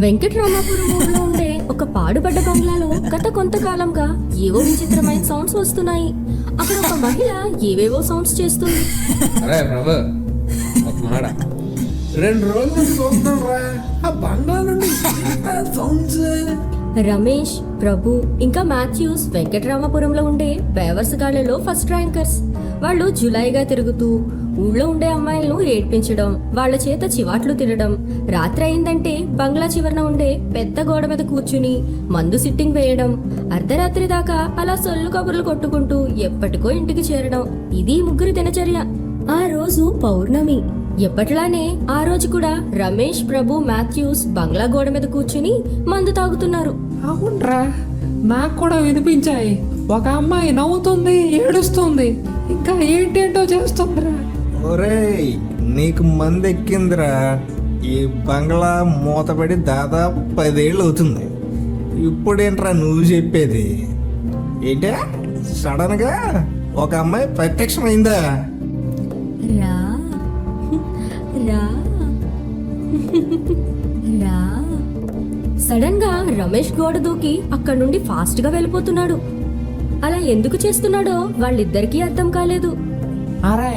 వెంకటరామాపురం ఊర్లో ఉండే ఒక పాడుబడ్డ బంగ్లాలో గత కొంతకాలంగా ఏవో విచిత్రమైన సౌండ్స్ వస్తున్నాయి. అక్కడ ఒక మహిళ ఏవేవో సౌండ్స్ చేస్తుంది. అరే ప్రభు, ఒక మాట, 2 రోజుల నుంచి చూస్తున్నాం రా, ఆ బంగ్లా నుండి సౌండ్స్. రమేష్, ప్రభు ఇంకా మాథ్యూస్ వెంకటరామపురంలో ఉండే బేవర్స్ గాళ్లలో ఫస్ట్ ర్యాంకర్స్. వాళ్ళు జులాయిగా తిరుగుతూ ఊళ్ళో ఉండే అమ్మాయిలను ఏడ్పించడం, వాళ్ళ చేత చివాట్లు తినడం, రాత్రి అయిందంటే బంగ్లా చివరన ఉండే పెద్ద గోడ మీద కూర్చుని మందు సిట్టింగ్ వేయడం, అర్ధరాత్రి దాకా అలా సొల్లు కబుర్లు కొట్టుకుంటూ ఎప్పటికో ఇంటికి చేరడం. ఇది ముగ్గురి దినచర్య. ఆ రోజు పౌర్ణమి. ఎప్పట్లానే ఆ రోజు కూడా రమేష్, ప్రభు, మాథ్యూస్ బంగ్లా గోడ మీద కూర్చుని మందు తాగుతున్నారు. అవునరా, నాకు కూడా వినిపించాయి. ఒక అమ్మాయి నవ్వుతుంది, ఏడుస్తుంది, ఇంకా ఏంటేంటో చేస్తుందిరా. ఒరేయ్, నీకు మంది ఎక్కిందిరా. ఈ బంగ్లా మూతపడి దాదాపు 10 ఏళ్ళు అవుతుంది. ఇప్పుడేంట్రా నువ్వు చెప్పేది? ఏంటే సడన్ గా ఒక అమ్మాయి ప్రత్యక్షమైందా? రా రా రా. సడన్ గా రమేష్ గోడ దూకి అక్కడి నుండి ఫాస్ట్ గా వెళ్ళిపోతున్నాడు. అలా ఎందుకు చేస్తున్నాడో వాళ్ళిద్దరికీ అర్థం కాలేదు. అరే,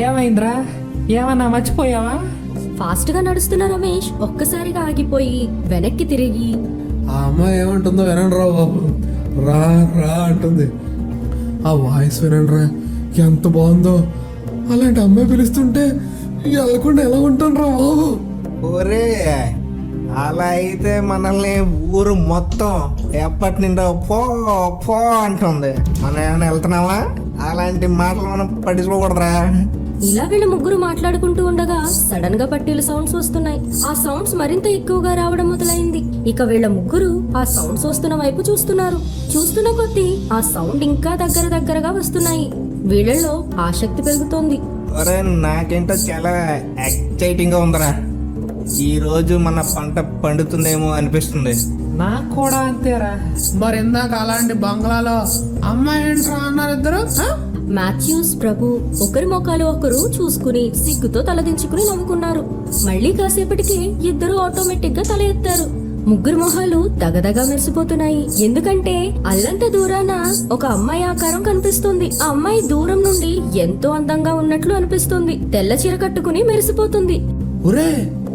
ఏమైందిరా? ఏమన్నా మర్చిపోయావా? ఫాస్ట్ గా నడుస్తున్న రమేష్ ఒక్కసారిగా ఆగిపోయి వెనక్కి తిరిగి, ఆ అమ్మాయి ఏమంటుందో వినండి రా బాబు, రా రా అంటుంది. ఆ వాయిస్ వినండి రా, ఎంత బాగుందో. అలాంటి అమ్మాయి పిలుస్తుంటే వెళ్ళకుండా ఎలా ఉంటాను రా బాబు. ఒరే, అలా అయితే మనల్ని ఊరు మొత్తం ఎప్పటి నిండో పో పో అంటుంది. మనం ఏమైనా వెళ్తున్నావా? అలాంటి మాటలు మనం పట్టించుకోకూడదురా. ఇలా వీళ్ళ ముగ్గురు మాట్లాడుకుంటూ ఉండగా సడన్ గా పట్టీల సౌండ్స్ వస్తున్నాయి. ఆ సౌండ్స్ మరింత ఎక్కువగా రావడం మొదలైంది. ఇక వీళ్ళ ముగ్గురు ఆ సౌండ్స్ వస్తున్న వైపు చూస్తున్నారు. చూస్తున్న కొద్దీ ఆ సౌండ్ ఇంకా దగ్గరగా వస్తున్నాయి. వీళ్ళలో ఆసక్తి పెరుగుతోంది. ఒరే, నాకేంటో చాలా ఎక్సైటింగ్ గా ఉందిరా. ఈ రోజు మన పంట పండుతుందేమో అనిపిస్తుంది. నాకు కూడా అంతేరా. మరి ఇందాక అలాంటి బంగ్లాలో అమ్మాయి ఏంట్రా అన్నారు ఇద్దరు? మాథ్యూస్, ప్రభు ఒకరి ముఖాలు ఒకరు చూసుకుని సిగ్గుతో తలదించుకుని నవ్వుకున్నారు. మళ్ళీ కాసేపటికి ఇద్దరు ఆటోమేటిక్ గా తల ఎత్తారు. ముగ్గురు మొహాలు దగదగా మెరిసిపోతున్నాయి. ఎందుకంటే అల్లంత దూరాన ఒక అమ్మాయి ఆకారం కనిపిస్తుంది. ఆ అమ్మాయి దూరం నుండి ఎంతో అందంగా ఉన్నట్లు అనిపిస్తుంది. తెల్ల చీర కట్టుకుని మెరిసిపోతుంది. ఒరే,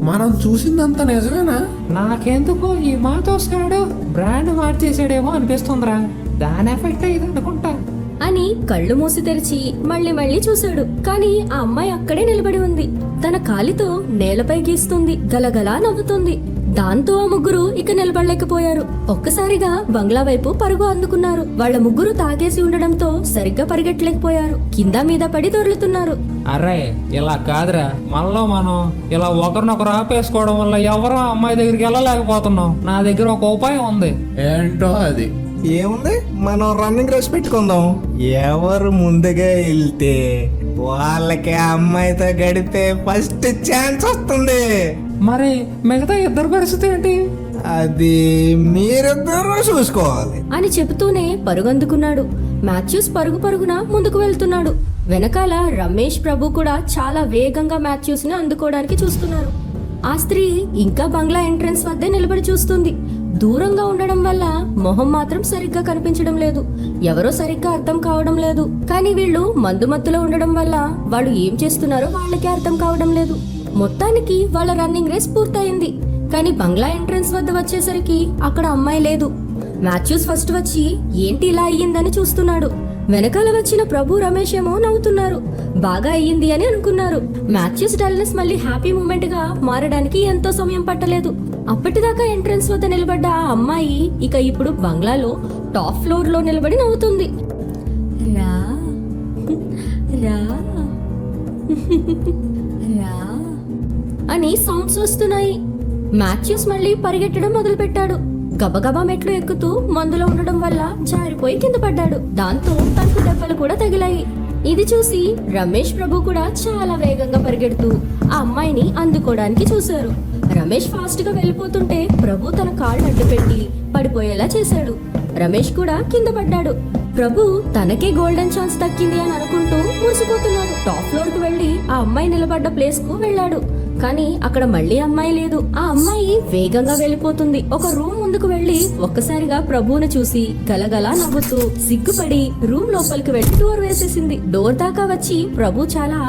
మనం చూసిందంతా నిజమేనా? నాకెందుకో ఈ మాథోస్ గాడు బ్రాండ్ మార్చేసాడేమో అనిపిస్తుందిరా. దాని ఎఫెక్ట్ ఇది అనుకుంటా అని కళ్ళు మూసి తెరిచి మళ్ళీ చూశాడు. కానీ ఆ అమ్మాయి అక్కడే నిలబడి ఉంది. తన కాలితో నేలపై గీస్తుంది, గలగలా నవ్వుతుంది. దాంతో ఆ ముగ్గురు ఇక నిలబడలేకపోయారు. ఒక్కసారిగా బంగ్లా వైపు పరుగు అందుకున్నారు. వాళ్ళ ముగ్గురు తాగేసి ఉండడంతో సరిగ్గా పరిగెట్టలేకపోయారు. కింద మీద పడి దొర్లుతున్నారు. అరే, ఇలా కాదురా. మనలో మనం ఇలా ఒకరినొకరు ఆపేసుకోవడం వల్ల ఎవరో అమ్మాయి దగ్గరికి వెళ్ళలేకపోతున్నాం. నా దగ్గర ఒక ఉపాయం ఉంది. ఏంటో అది? ఏముంది, మనం రన్నింగ్ రేస్ పెట్టుకుందాం. ఎవరు ముందుగా వెళ్తే వాళ్ళకి ఆ అమ్మాయితో గడిపే ఫస్ట్ ఛాన్స్ వస్తుంది. మరి మిగతా ఇద్దరు పరిస్థితి ఏంటి? అది మీరిద్దరూ చూసుకోవాలి అని చెబుతూనే పరుగందుకున్నాడు. మాథ్యూస్ పరుగున ముందుకు వెళ్తున్నాడు. వెనకాల రమేష్, ప్రభు కూడా చాలా వేగంగా మాథ్యూస్ ని అందుకోవడానికి చూస్తున్నారు. ఆ స్త్రీ ఇంకా బంగ్లా ఎంట్రన్స్ వద్దే నిలబడి చూస్తుంది. దూరంగా ఉండడం వల్ల మొహం మాత్రం సరిగ్గా కనిపించడం లేదు. ఎవరో సరిగ్గా అర్థం కావడం లేదు. కానీ వీళ్ళు మందుమత్తులో ఉండడం వల్ల వాళ్ళు ఏం చేస్తున్నారో వాళ్ళకే అర్థం కావడం లేదు. మొత్తానికి వాళ్ళ రన్నింగ్ రేస్ పూర్తయింది. కానీ బంగ్లా ఎంట్రన్స్ వద్ద వచ్చేసరికి అక్కడ అమ్మాయి లేదు. మాథ్యూస్ ఫస్ట్ వచ్చి ఏంటి ఇలా అయ్యిందని చూస్తున్నాడు. వెనకాల వచ్చిన ప్రభు, రమేష్ ఏమో నవ్వుతున్నారు. బాగా అయ్యింది అని అనుకున్నారు. మాథ్యూస్ డల్నెస్ మళ్ళీ హ్యాపీ మూమెంట్ గా మారడానికి ఎంతో సమయం పట్టలేదు. అప్పటిదాకా ఎంట్రన్స్ వద్ద నిలబడ్డ ఆ అమ్మాయి ఇక ఇప్పుడు బంగ్లాలో టాప్ ఫ్లోర్ లో నిలబడి నవ్వుతుంది. రా రా రా అని సౌండ్స్ వస్తున్నాయి. మాథ్యూస్ మళ్ళీ పరిగెట్టడం మొదలు పెట్టాడు. గబగబా మెట్లు ఎక్కుతూ మందులో ఉండడం వల్ల జారిపోయి కింద పడ్డాడు. దాంతో తనకు దెబ్బలు కూడా తగిలాయి. ఇది చూసి రమేష్, ప్రభు కూడా చాలా వేగంగా పరిగెడుతూ ఆ అమ్మాయిని అందుకోవడానికి చూశారు. రమేష్ ఫాస్ట్ గా వెళ్ళిపోతుంటే ప్రభు తన కాళ్ళు అడ్డుపెట్టి పడిపోయేలా చేశాడు. రమేష్ కూడా కింద పడ్డాడు. ప్రభు తనకే గోల్డెన్ ఛాన్స్ దక్కింది అని అనుకుంటూ మురిసిపోతున్నాడు. టాప్ ఫ్లోర్ కు వెళ్లి ఆ అమ్మాయి నిలబడ్డ ప్లేస్ కు వెళ్ళాడు. కానీ అక్కడ మళ్ళీ అమ్మాయి లేదు. ఆ అమ్మాయి వేగంగా వెళ్ళిపోతుంది. ఒక రూమ్ ముందుకు వెళ్లి ఒక్కసారిగా ప్రభువును చూసి గలగలా నవ్వుతూ సిగ్గుపడి రూమ్ లోపలికి వెళ్లి డోర్ వేసేసింది. డోర్ దాకా వచ్చి ప్రభు చాలా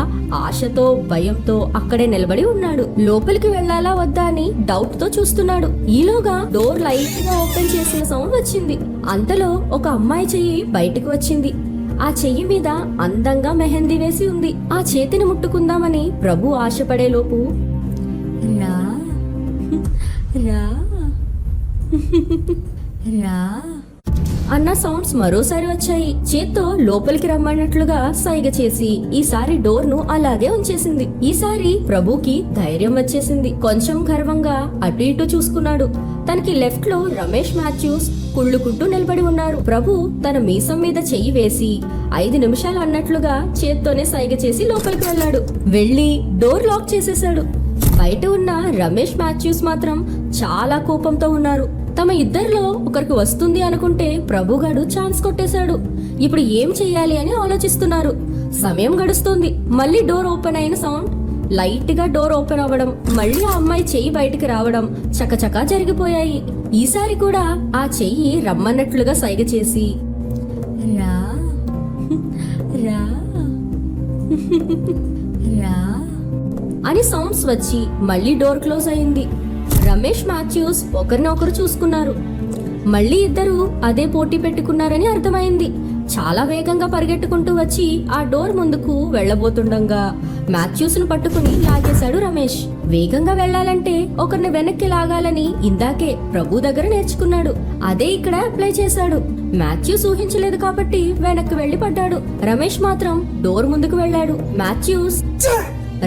ఆశతో భయంతో అక్కడే నిలబడి ఉన్నాడు. లోపలికి వెళ్లాలా వద్దా అని డౌట్ తో చూస్తున్నాడు. ఈలోగా డోర్ లైట్ గా ఓపెన్ చేసిన సౌండ్ వచ్చింది. అంతలో ఒక అమ్మాయి చెయ్యి బయటకు వచ్చింది. ఆ చెయ్యి మీద అందంగా మెహందీ వేసి ఉంది. ఆ చేతిని ముట్టుకుందామని ప్రభు ఆశపడేలోపు రా రా రా అన్న సౌండ్స్ మరోసారి వచ్చాయి. చేత్తో లోపలికి రమ్మన్నట్లుగా సైగ చేసి ఈసారి డోర్ ను అలాగే ఉంచేసింది. ఈసారి ప్రభుకి ధైర్యం వచ్చేసింది. కొంచెం గర్వంగా అటు ఇటు చూసుకున్నాడు. తనకి లెఫ్ట్ లో రమేష్ మాథ్యూస్ కుళ్ళుకుంటూ నిలబడి ఉన్నారు. ప్రభు తన మీసం మీద చెయ్యి వేసి 5 నిమిషాలు అన్నట్లుగా చేత్తోనే సైగ చేసి లోపలికి వెళ్ళాడు. వెళ్లి డోర్ లాక్ చేసేశాడు. బయట ఉన్న రమేష్ మాథ్యూస్ మాత్రం చాలా కోపంతో ఉన్నారు. తమ ఇద్దరిలో ఒకరికి వస్తుంది అనుకుంటే ప్రభుగాడు ఛాన్స్ కొట్టేశాడు. ఇప్పుడు ఏం చెయ్యాలి అని ఆలోచిస్తున్నారు. సమయం గడుస్తుంది. మళ్ళీ డోర్ ఓపెన్ అయిన సౌండ్, లైట్ గా డోర్ ఓపెన్ అవ్వడం, మళ్ళీ ఆ అమ్మాయి చెయ్యి బయటికి రావడం చకచకా జరిగిపోయాయి. ఈసారి కూడా ఆ చెయ్యి రమ్మన్నట్లుగా సైగ చేసి రా రా రా అని సౌండ్స్ వచ్చి మళ్ళీ డోర్ క్లోజ్ అయింది. రమేష్ మాథ్యూస్ ఒకరినొకరు చూసుకున్నారు. మళ్ళీ ఇద్దరు అదే పోటీ పెట్టుకున్నారని అర్థమైంది. చాలా వేగంగా పరిగెట్టుకుంటూ వచ్చి ఆ డోర్ ముందుకు వెళ్లబోతుండగా మాథ్యూస్ ను పట్టుకుని లాగేశాడు రమేష్. వేగంగా వెళ్లాలంటే ఒకరిని వెనక్కి లాగాలని ఇందాకే ప్రభు దగ్గర నేర్చుకున్నాడు. అదే ఇక్కడ అప్లై చేశాడు. మాథ్యూస్ ఊహించలేదు కాబట్టి వెనక్కి వెళ్లి పడ్డాడు. రమేష్ మాత్రం డోర్ ముందుకు వెళ్ళాడు. మాథ్యూస్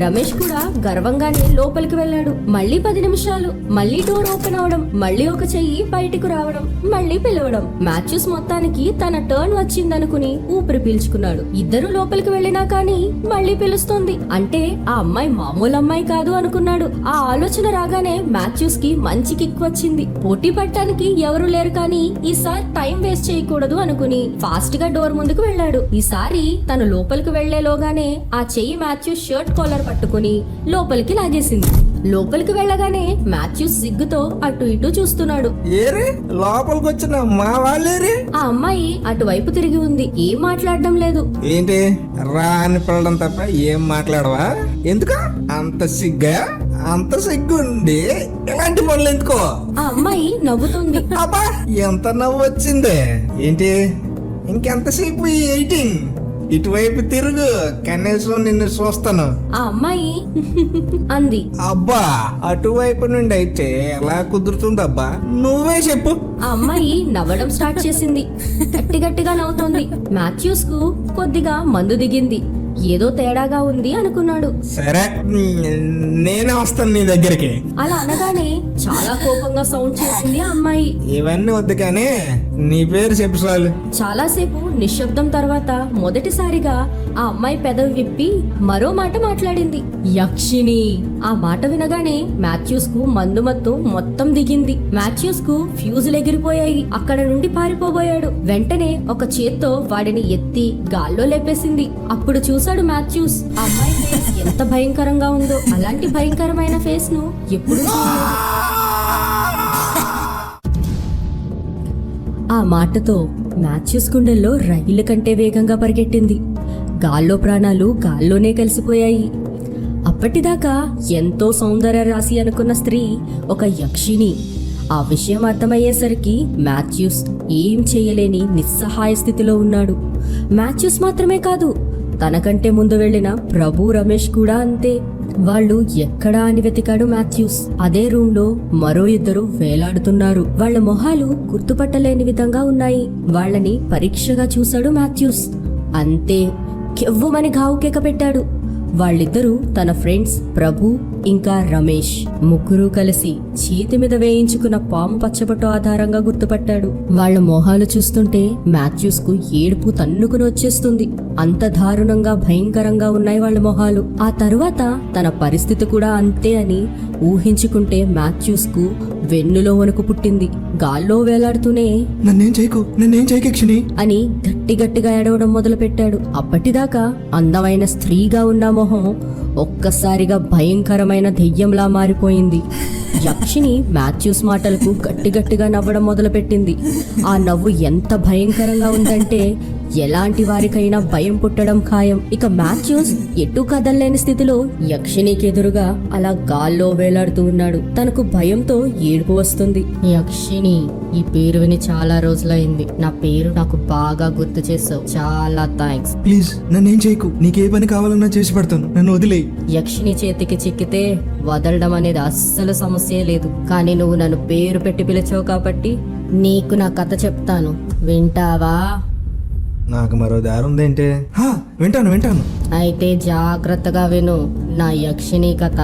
రమేష్ కూడా గర్వంగానే లోపలికి వెళ్ళాడు. మళ్ళీ 10 నిమిషాలు. మళ్ళీ డోర్ ఓపెన్ అవడం, మళ్ళీ ఒక చెయ్యి బయటకు రావడం, మళ్ళీ పిలవడం. మాథ్యూస్ మొత్తానికి తన టర్న్ వచ్చిందనుకుని ఊపిరి పీల్చుకున్నాడు. ఇద్దరు లోపలికి వెళ్ళినా కానీ మళ్ళీ పిలుస్తోంది. అంటే ఆ అమ్మాయి మామూలు అమ్మాయి కాదు అనుకున్నాడు. ఆ ఆలోచన రాగానే మాథ్యూస్ కి మంచి కిక్ వచ్చింది. పోటీ పట్టడానికి ఎవరు లేరు కానీ ఈసారి టైం వేస్ట్ చేయకూడదు అనుకుని ఫాస్ట్ గా డోర్ ముందుకు వెళ్ళాడు. ఈసారి తను లోపలికి వెళ్లేలోగానే ఆ చెయ్యి మాథ్యూస్ షర్ట్ కాలర్ పట్టుకుని లోపలికి లాగేసింది. లోపలికి వెళ్ళగానే మాథ్యూస్ సిగ్గుతో అటు ఇటు చూస్తున్నాడు. ఏరే లోపలికి వచ్చిన మా వాళ్ళేరే. ఆ అమ్మాయి అటువైపు తిరిగి ఉంది. ఏం మాట్లాడడం లేదు. ఏంటి రా అని పిల్లడం తప్ప ఏం మాట్లాడవా? ఎందుకు అంత సిగ్గా? అంత సిగ్గుండి ఇలాంటి పనులు ఎందుకో? ఆ అమ్మాయి నవ్వుతుంది. అబ్బా ఎంత నవ్వు వచ్చింది. ఏంటి ఇంకెంతసేపు ఈ ఎయిటింగ్? ఇటువైపు తిరుగు, కనీసం నిన్ను చూస్తాను. ఆ అమ్మాయి అంది. అబ్బా అటువైపు నుండి అయితే ఎలా కుదురుతుందబ్బా? నువ్వే చెప్పు. ఆ అమ్మాయి నవ్వడం స్టార్ట్ చేసింది. గట్టి గట్టిగా నవ్వుతోంది. మాథ్యూస్ కు కొద్దిగా మందు దిగింది. ఏదో తేడాగా ఉంది అనుకున్నాడు. సరే నేనే వస్తాను నీ దగ్గరికి. అలా అనగానే చాలా కోపంగా సౌండ్ చేసింది ఆ అమ్మాయి. ఇవన్నీ వద్దు కానీ నీ పేరు చెప్పు చాలు. చాలాసేపు నిశ్శబ్దం తర్వాత మొదటిసారిగా ఆ అమ్మాయి పెదవి విప్పి మరో మాట మాట్లాడింది. యక్షిణి. ఆ మాట వినగానే మాథ్యూస్ కు మందు మత్తు మొత్తం దిగింది. మాథ్యూస్ కు ఫ్యూజులు ఎగిరిపోయాయి. అక్కడ నుండి పారిపోబోయాడు. వెంటనే ఒక చేత్తో వాడిని ఎత్తి గాల్లో లేపేసింది. అప్పుడు చూశాడు మాథ్యూస్ ఆ అమ్మాయి ఫేస్ ఎంత భయంకరంగా ఉందో. అలాంటి భయంకరమైన ఫేస్ ను ఎప్పుడు ఆ మాటతో మాథ్యూస్ గుండెల్లో రైలు కంటే వేగంగా పరిగెట్టింది. గాల్లో ప్రాణాలు గాల్లోనే కలిసిపోయాయి. అప్పటిదాకా ఎంతో సౌందర్య రాశి అనుకున్న స్త్రీ ఒక యక్షిణి. ఆ విషయం అర్థమయ్యేసరికి మాథ్యూస్ ఏం చేయలేని నిస్సహాయ స్థితిలో ఉన్నాడు. మాథ్యూస్ మాత్రమే కాదు, తనకంటే ముందు వెళ్లిన ప్రభు రమేష్ కూడా అంతే. వాళ్ళు ఎక్కడా అని వెతికాడు మాథ్యూస్. అదే రూమ్ లో మరో ఇద్దరు వేలాడుతున్నారు. వాళ్ళ మొహాలు గుర్తుపట్టలేని విధంగా ఉన్నాయి. వాళ్ళని పరీక్షగా చూశాడు మాథ్యూస్. అంతే, కెవ్వుమని గావు కేక పెట్టాడు. వాళ్ళిద్దరూ తన ఫ్రెండ్స్ ప్రభు ఇంకా రమేష్. ముగ్గురు కలిసి చేతి మీద వేయించుకున్న పాము పచ్చబొట్టు ఆధారంగా గుర్తుపట్టాడు. వాళ్ళ మొహాలు చూస్తుంటే మాథ్యూస్ కు ఏడుపు తన్నుకుని వచ్చేస్తుంది. అంత దారుణంగా భయంకరంగా ఉన్నాయి వాళ్ళ మొహాలు. ఆ తరువాత తన పరిస్థితి కూడా అంతే అని ఊహించుకుంటే మాథ్యూస్ కు వెన్నులో వణుకు పుట్టింది. గాల్లో వేలాడుతూనే నన్నేం చేయకు యక్షిణి అని గట్టి గట్టిగా ఏడవడం మొదలు పెట్టాడు. అప్పటిదాకా అందమైన స్త్రీగా ఉన్న మొహం ఒక్కసారిగా భయంకరమైన దెయ్యంలా మారిపోయింది. యక్షిని మాథ్యూస్ మాటలకు గట్టిగా నవ్వడం మొదలుపెట్టింది. ఆ నవ్వు ఎంత భయంకరంగా ఉందంటే ఎలాంటి వారికైనా భయం పుట్టడం ఖాయం. ఇక మాథ్యూస్ ఎటు కదలలేని స్థితిలో యక్షినికి ఎదురుగా అలా గాల్లో వేలాడుతూ ఉన్నాడు. తనకు భయంతో ఏడుపు వస్తుంది. యక్షిని, ఈ పేరు విని చాలా రోజులైంది. నా పేరు నాకు బాగా గుర్తు చేసావు. చాలా థ్యాంక్స్. ప్లీజ్ నన్నేం చేయకు, నీకే పని కావాలన్నా చేసి పెడతాను, నన్ను వదిలేయి. యక్షిని చేతికి చిక్కితే వదలడం అనేది అస్సలు సమస్య లేదు. కానీ నువ్వు నన్ను పేరు పెట్టి పిలిచావు కాబట్టి నీకు నా కథ చెప్తాను. వింటావా? నాకు మరో దారి ఉందేంటే? వింటాను. అయితే జాగ్రత్తగా విను నా యక్షిని కథ.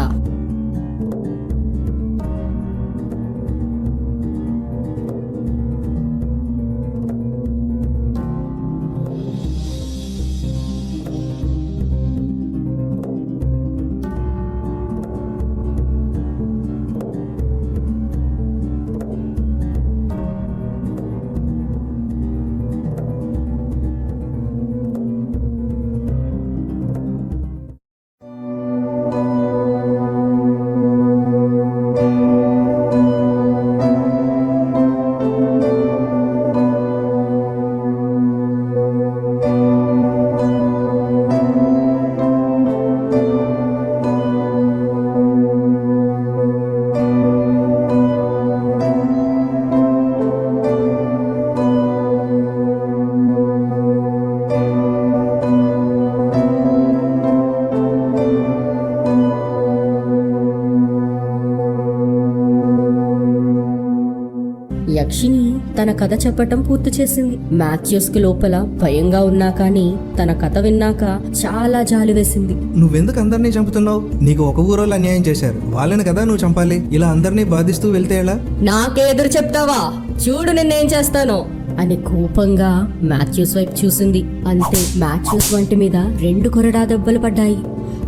యక్షిని తన కథ చెప్పటం పూర్తి చేసింది. మాథ్యూస్ కి లోపల భయంగా ఉన్నా కానీ తన కథ విన్నాక చాలా జాలి వేసింది. నువ్వెందుకు అందరినీ చంపుతున్నావు? నీకు ఒక ఊరోళ్ళు అన్యాయం చేశారు, వాళ్ళని కదా నువ్వు చంపాలి. ఇలా అందరినీ బాధిస్తూ వెళ్తే ఎలా? నాకే ఎదురు చెప్తావా? చూడు నిన్నేం చేస్తాను అని కోపంగా మాథ్యూస్ వైపు చూసింది. అంతే, మాథ్యూస్ వంటి మీద 2 కొరడా దెబ్బలు పడ్డాయి.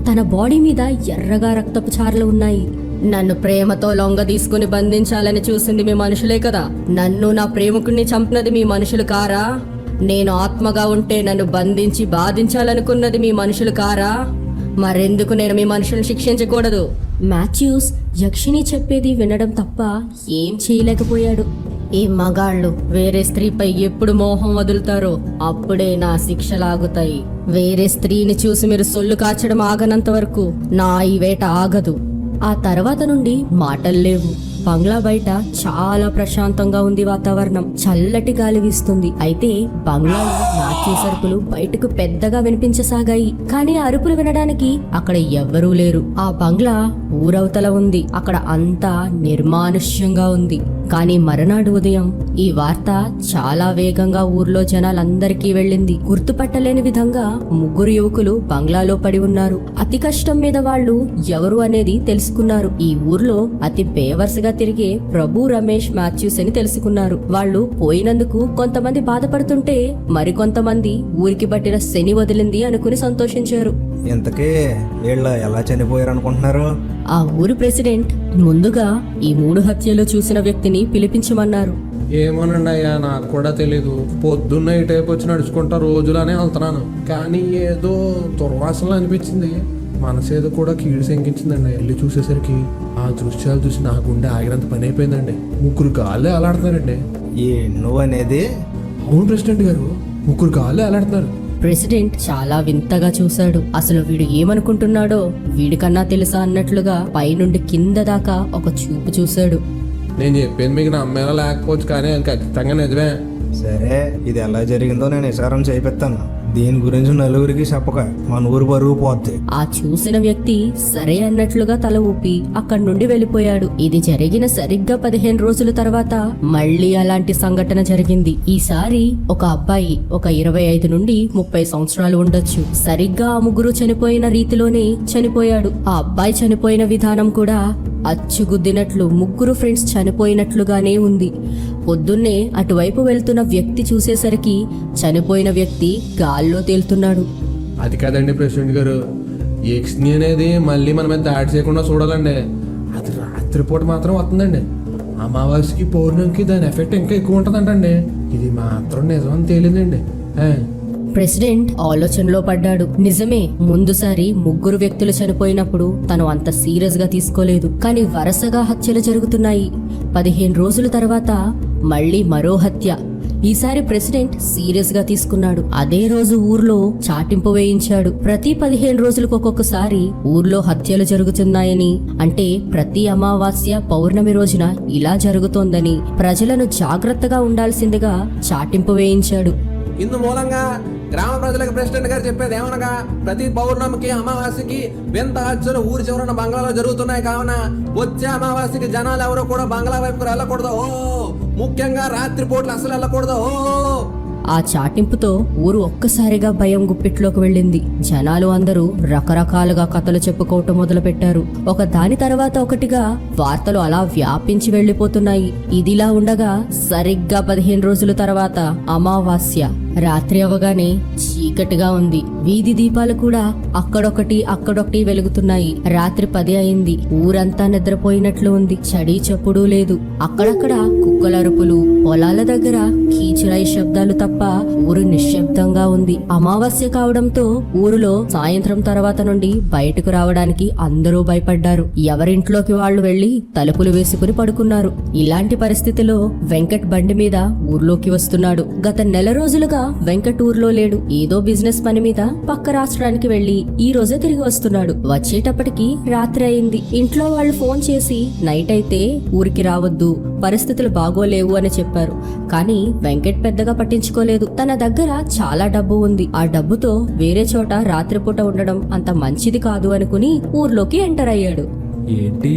తన బాడీ మీద ఎర్రగా రక్తపు చారలు ఉన్నాయి. నన్ను ప్రేమతో లొంగ తీసుకుని బంధించాలని చూసింది మీ మనుషులే కదా. నన్ను నా ప్రేమికుణ్ణి చంపినది మీ మనుషులు కారా? నేను ఆత్మగా ఉంటే నన్ను బంధించి బాధించాలనుకున్నది మీ మనుషులు కారా? మరెందుకు నేను మీ మనుషులను శిక్షించకూడదు? మాథ్యూస్ యక్షిని చెప్పేది వినడం తప్ప ఏం చేయలేకపోయాడు. ఈ మగాళ్ళు వేరే స్త్రీపై ఎప్పుడు మోహం వదులుతారో అప్పుడే నా శిక్షలాగుతాయి. వేరే స్త్రీని చూసి మీరు సొల్లు కాచడం ఆగనంత వరకు నా ఈ వేట ఆగదు. ఆ తర్వాత నుండి మాటలు లేవు. బంగ్లా బయట చాలా ప్రశాంతంగా ఉంది వాతావరణం. చల్లటి గాలి వీస్తుంది. అయితే బంగ్లాలో నాట్య సరుకులు బయటకు పెద్దగా వినిపించసాగాయి. కానీ అరుపులు వినడానికి అక్కడ ఎవ్వరూ లేరు. ఆ బంగ్లా ఊరవతల ఉంది. అక్కడ అంతా నిర్మానుష్యంగా ఉంది. కానీ మరునాడు ఉదయం ఈ వార్త చాలా వేగంగా ఊర్లో జనాలందరికీ వెళ్ళింది. గుర్తుపట్టలేని విధంగా 3 యువకులు బంగ్లాలో పడి ఉన్నారు. అతి కష్టం మీద వాళ్ళు ఎవరు అనేది తెలుసుకున్నారు. ఈ ఊర్లో అతి బేవర్స్గా తిరిగే ప్రభు రమేష్ మాథ్యూస్ అని తెలుసుకున్నారు. వాళ్ళు పోయినందుకు కొంతమంది బాధపడుతుంటే మరికొంతమంది ఊరికి పట్టిన శని వదిలింది అనుకుని సంతోషించారు. ఇంతకీ వీళ్ళ ఎలా చనిపోయారు అనుకుంటున్నారు? ఆ ఊరి ప్రెసిడెంట్ ముందుగా ఈ 3 హత్యలు చూసిన వ్యక్తిని పిలిపించమన్నారు. ఏమోనండి అయ్యా, నాకు కూడా తెలీదు. పొద్దున్న ఈ టైపు వచ్చి నడుచుకుంటా రోజులానే వెళ్తున్నాను, కానీ ఏదో దుర్వాసనలు అనిపించింది. మనసేదో కూడా కీడు శంకించిందండి. వెళ్ళి చూసేసరికి ఆ దృశ్యాలు చూసి నా గుండె ఆగినంత పని అయిపోయిందండి. 3 గాళ్ళే అలాడుతున్నారండి. ఈ నువ్వనేది? అవును ప్రెసిడెంట్ గారు, 3 గాళ్ళే అలాడుతున్నారు. ప్రెసిడెంట్ చాలా వింతగా చూశాడు. అసలు వీడు ఏమనుకుంటున్నాడో వీడికన్నా తెలుసా అన్నట్లుగా పైనుండి కింద దాకా ఒక చూపు చూశాడు. నేను చెప్పేది మీకు నమ్మేలా లేకపోవచ్చు, కానీ అది ఖచ్చితంగా నిజమే. సరే, ఇది ఎలా జరిగిందో నేను విచారం చేపిస్తాను. దీని గురించి నలుగురికి చెప్పక మన ఊరు బరువు పోద్ది. ఆ చూసిన వ్యక్తి సరే అన్నట్లుగా తల ఊపి అక్కడి నుండి వెళ్ళిపోయాడు. ఇది జరిగిన సరిగ్గా 15 రోజుల తర్వాత మళ్ళీ అలాంటి సంఘటన జరిగింది. ఈసారి ఒక అబ్బాయి ఒక 25 నుండి 30 సంవత్సరాలు ఉండొచ్చు. సరిగ్గా ఆ 3 చనిపోయిన రీతిలోనే చనిపోయాడు. ఆ అబ్బాయి చనిపోయిన విధానం కూడా అచ్చుగుద్దినట్లు 3 ఫ్రెండ్స్ చనిపోయినట్లుగానే ఉంది. పొద్దున్నే అటువైపు వెళ్తున్న వ్యక్తి చూసేసరికి చనిపోయిన వ్యక్తి గాల్లో తేలుతున్నాడు. అది కాదండి ప్రెసిడెంట్ గారు, ఎక్స్ని అనేది మళ్ళీ మన మీద దాడి చేయకుండా చూడాలండి. అది రాత్రిపూట మాత్రం వస్తుందండి. అమావాస్యకి పౌర్ణమికి దాని ఎఫెక్ట్ ఇంకా ఎక్కువ ఉంటుందంటండి. ఇది మాత్రం నిజం అని తేలిందండి. ప్రెసిడెంట్ ఆలోచనలో పడ్డాడు. నిజమే, ముందుసారి 3 వ్యక్తులు చనిపోయినప్పుడు తను అంత సీరియస్ గా తీసుకోలేదు. కానీ వరుసగా హత్యలు జరుగుతున్నాయి. 15 రోజుల తర్వాత మళ్ళీ మరో హత్య. ఈసారి ప్రెసిడెంట్ సీరియస్ గా తీసుకున్నాడు. అదే రోజు ఊర్లో చాటింపు వేయించాడు. ప్రతి 15 రోజులకు ఒక్కొక్కసారి ఊర్లో హత్యలు జరుగుతున్నాయని, అంటే ప్రతి అమావాస్య పౌర్ణమి రోజున ఇలా జరుగుతోందని ప్రజలను జాగ్రత్తగా ఉండాల్సిందిగా చాటింపు వేయించాడు. ఇందు మూలంగా గ్రామ ప్రజలకు ప్రెసిడెంట్ గారు చెప్పేది ఏమనగా, ప్రతి పౌర్ణమికి అమావాస్యకి వింత హత్యలు ఊరి చివరన బంగ్లాలో జరుగుతున్నాయి. కావున వచ్చే అమావాస్యకి జనాలు ఎవరు కూడా బంగ్లా వైపుకు వెళ్ళకూడదు. ముఖ్యంగా రాత్రిపూట్లు అసలు వెళ్ళకూడదు. ఆ చాటింపుతో ఊరు ఒక్కసారిగా భయం గుప్పిట్లోకి వెళ్ళింది. జనాలు అందరూ రకరకాలుగా కథలు చెప్పుకోవటం మొదలుపెట్టారు. ఒక దాని తర్వాత ఒకటిగా వార్తలు అలా వ్యాపించి వెళ్లిపోతున్నాయి. ఇదిలా ఉండగా సరిగ్గా 15 రోజుల తర్వాత అమావాస్య. రాత్రి అవగానే చీకటిగా ఉంది. వీధి దీపాలు కూడా అక్కడొకటి వెలుగుతున్నాయి. రాత్రి 10 అయింది. ఊరంతా నిద్రపోయినట్లు ఉంది. చడి చప్పుడు లేదు. అక్కడక్కడ కుక్కలరుపులు, పొలాల దగ్గర కీచురాయి శబ్దాలు తప్ప ఊరు నిశ్శబ్దంగా ఉంది. అమావాస్య కావడంతో ఊరిలో సాయంత్రం తర్వాత నుండి బయటకు రావడానికి అందరూ భయపడ్డారు. ఎవరింట్లోకి వాళ్ళు వెళ్లి తలుపులు వేసుకుని పడుకున్నారు. ఇలాంటి పరిస్థితిలో వెంకట్ బండి మీద ఊర్లోకి వస్తున్నాడు. గత నెల రోజులుగా వెంకట్ ఊర్లో లేడు. ఏదో బిజినెస్ పని మీద పక్క రాష్ట్రానికి వెళ్లి ఈ రోజే తిరిగి వస్తున్నాడు. వచ్చేటప్పటికి రాత్రి అయింది. ఇంట్లో వాళ్ళు ఫోన్ చేసి నైట్ అయితే ఊరికి రావద్దు, పరిస్థితులు బాగోలేవు అని చెప్పారు. కానీ వెంకట్ పెద్దగా పట్టించుకోలేదు. తన దగ్గర చాలా డబ్బు ఉంది. ఆ డబ్బుతో వేరే చోట రాత్రిపూట ఉండడం అంత మంచిది కాదు అనుకుని ఊర్లోకి ఎంటర్ అయ్యాడు. ఏంటి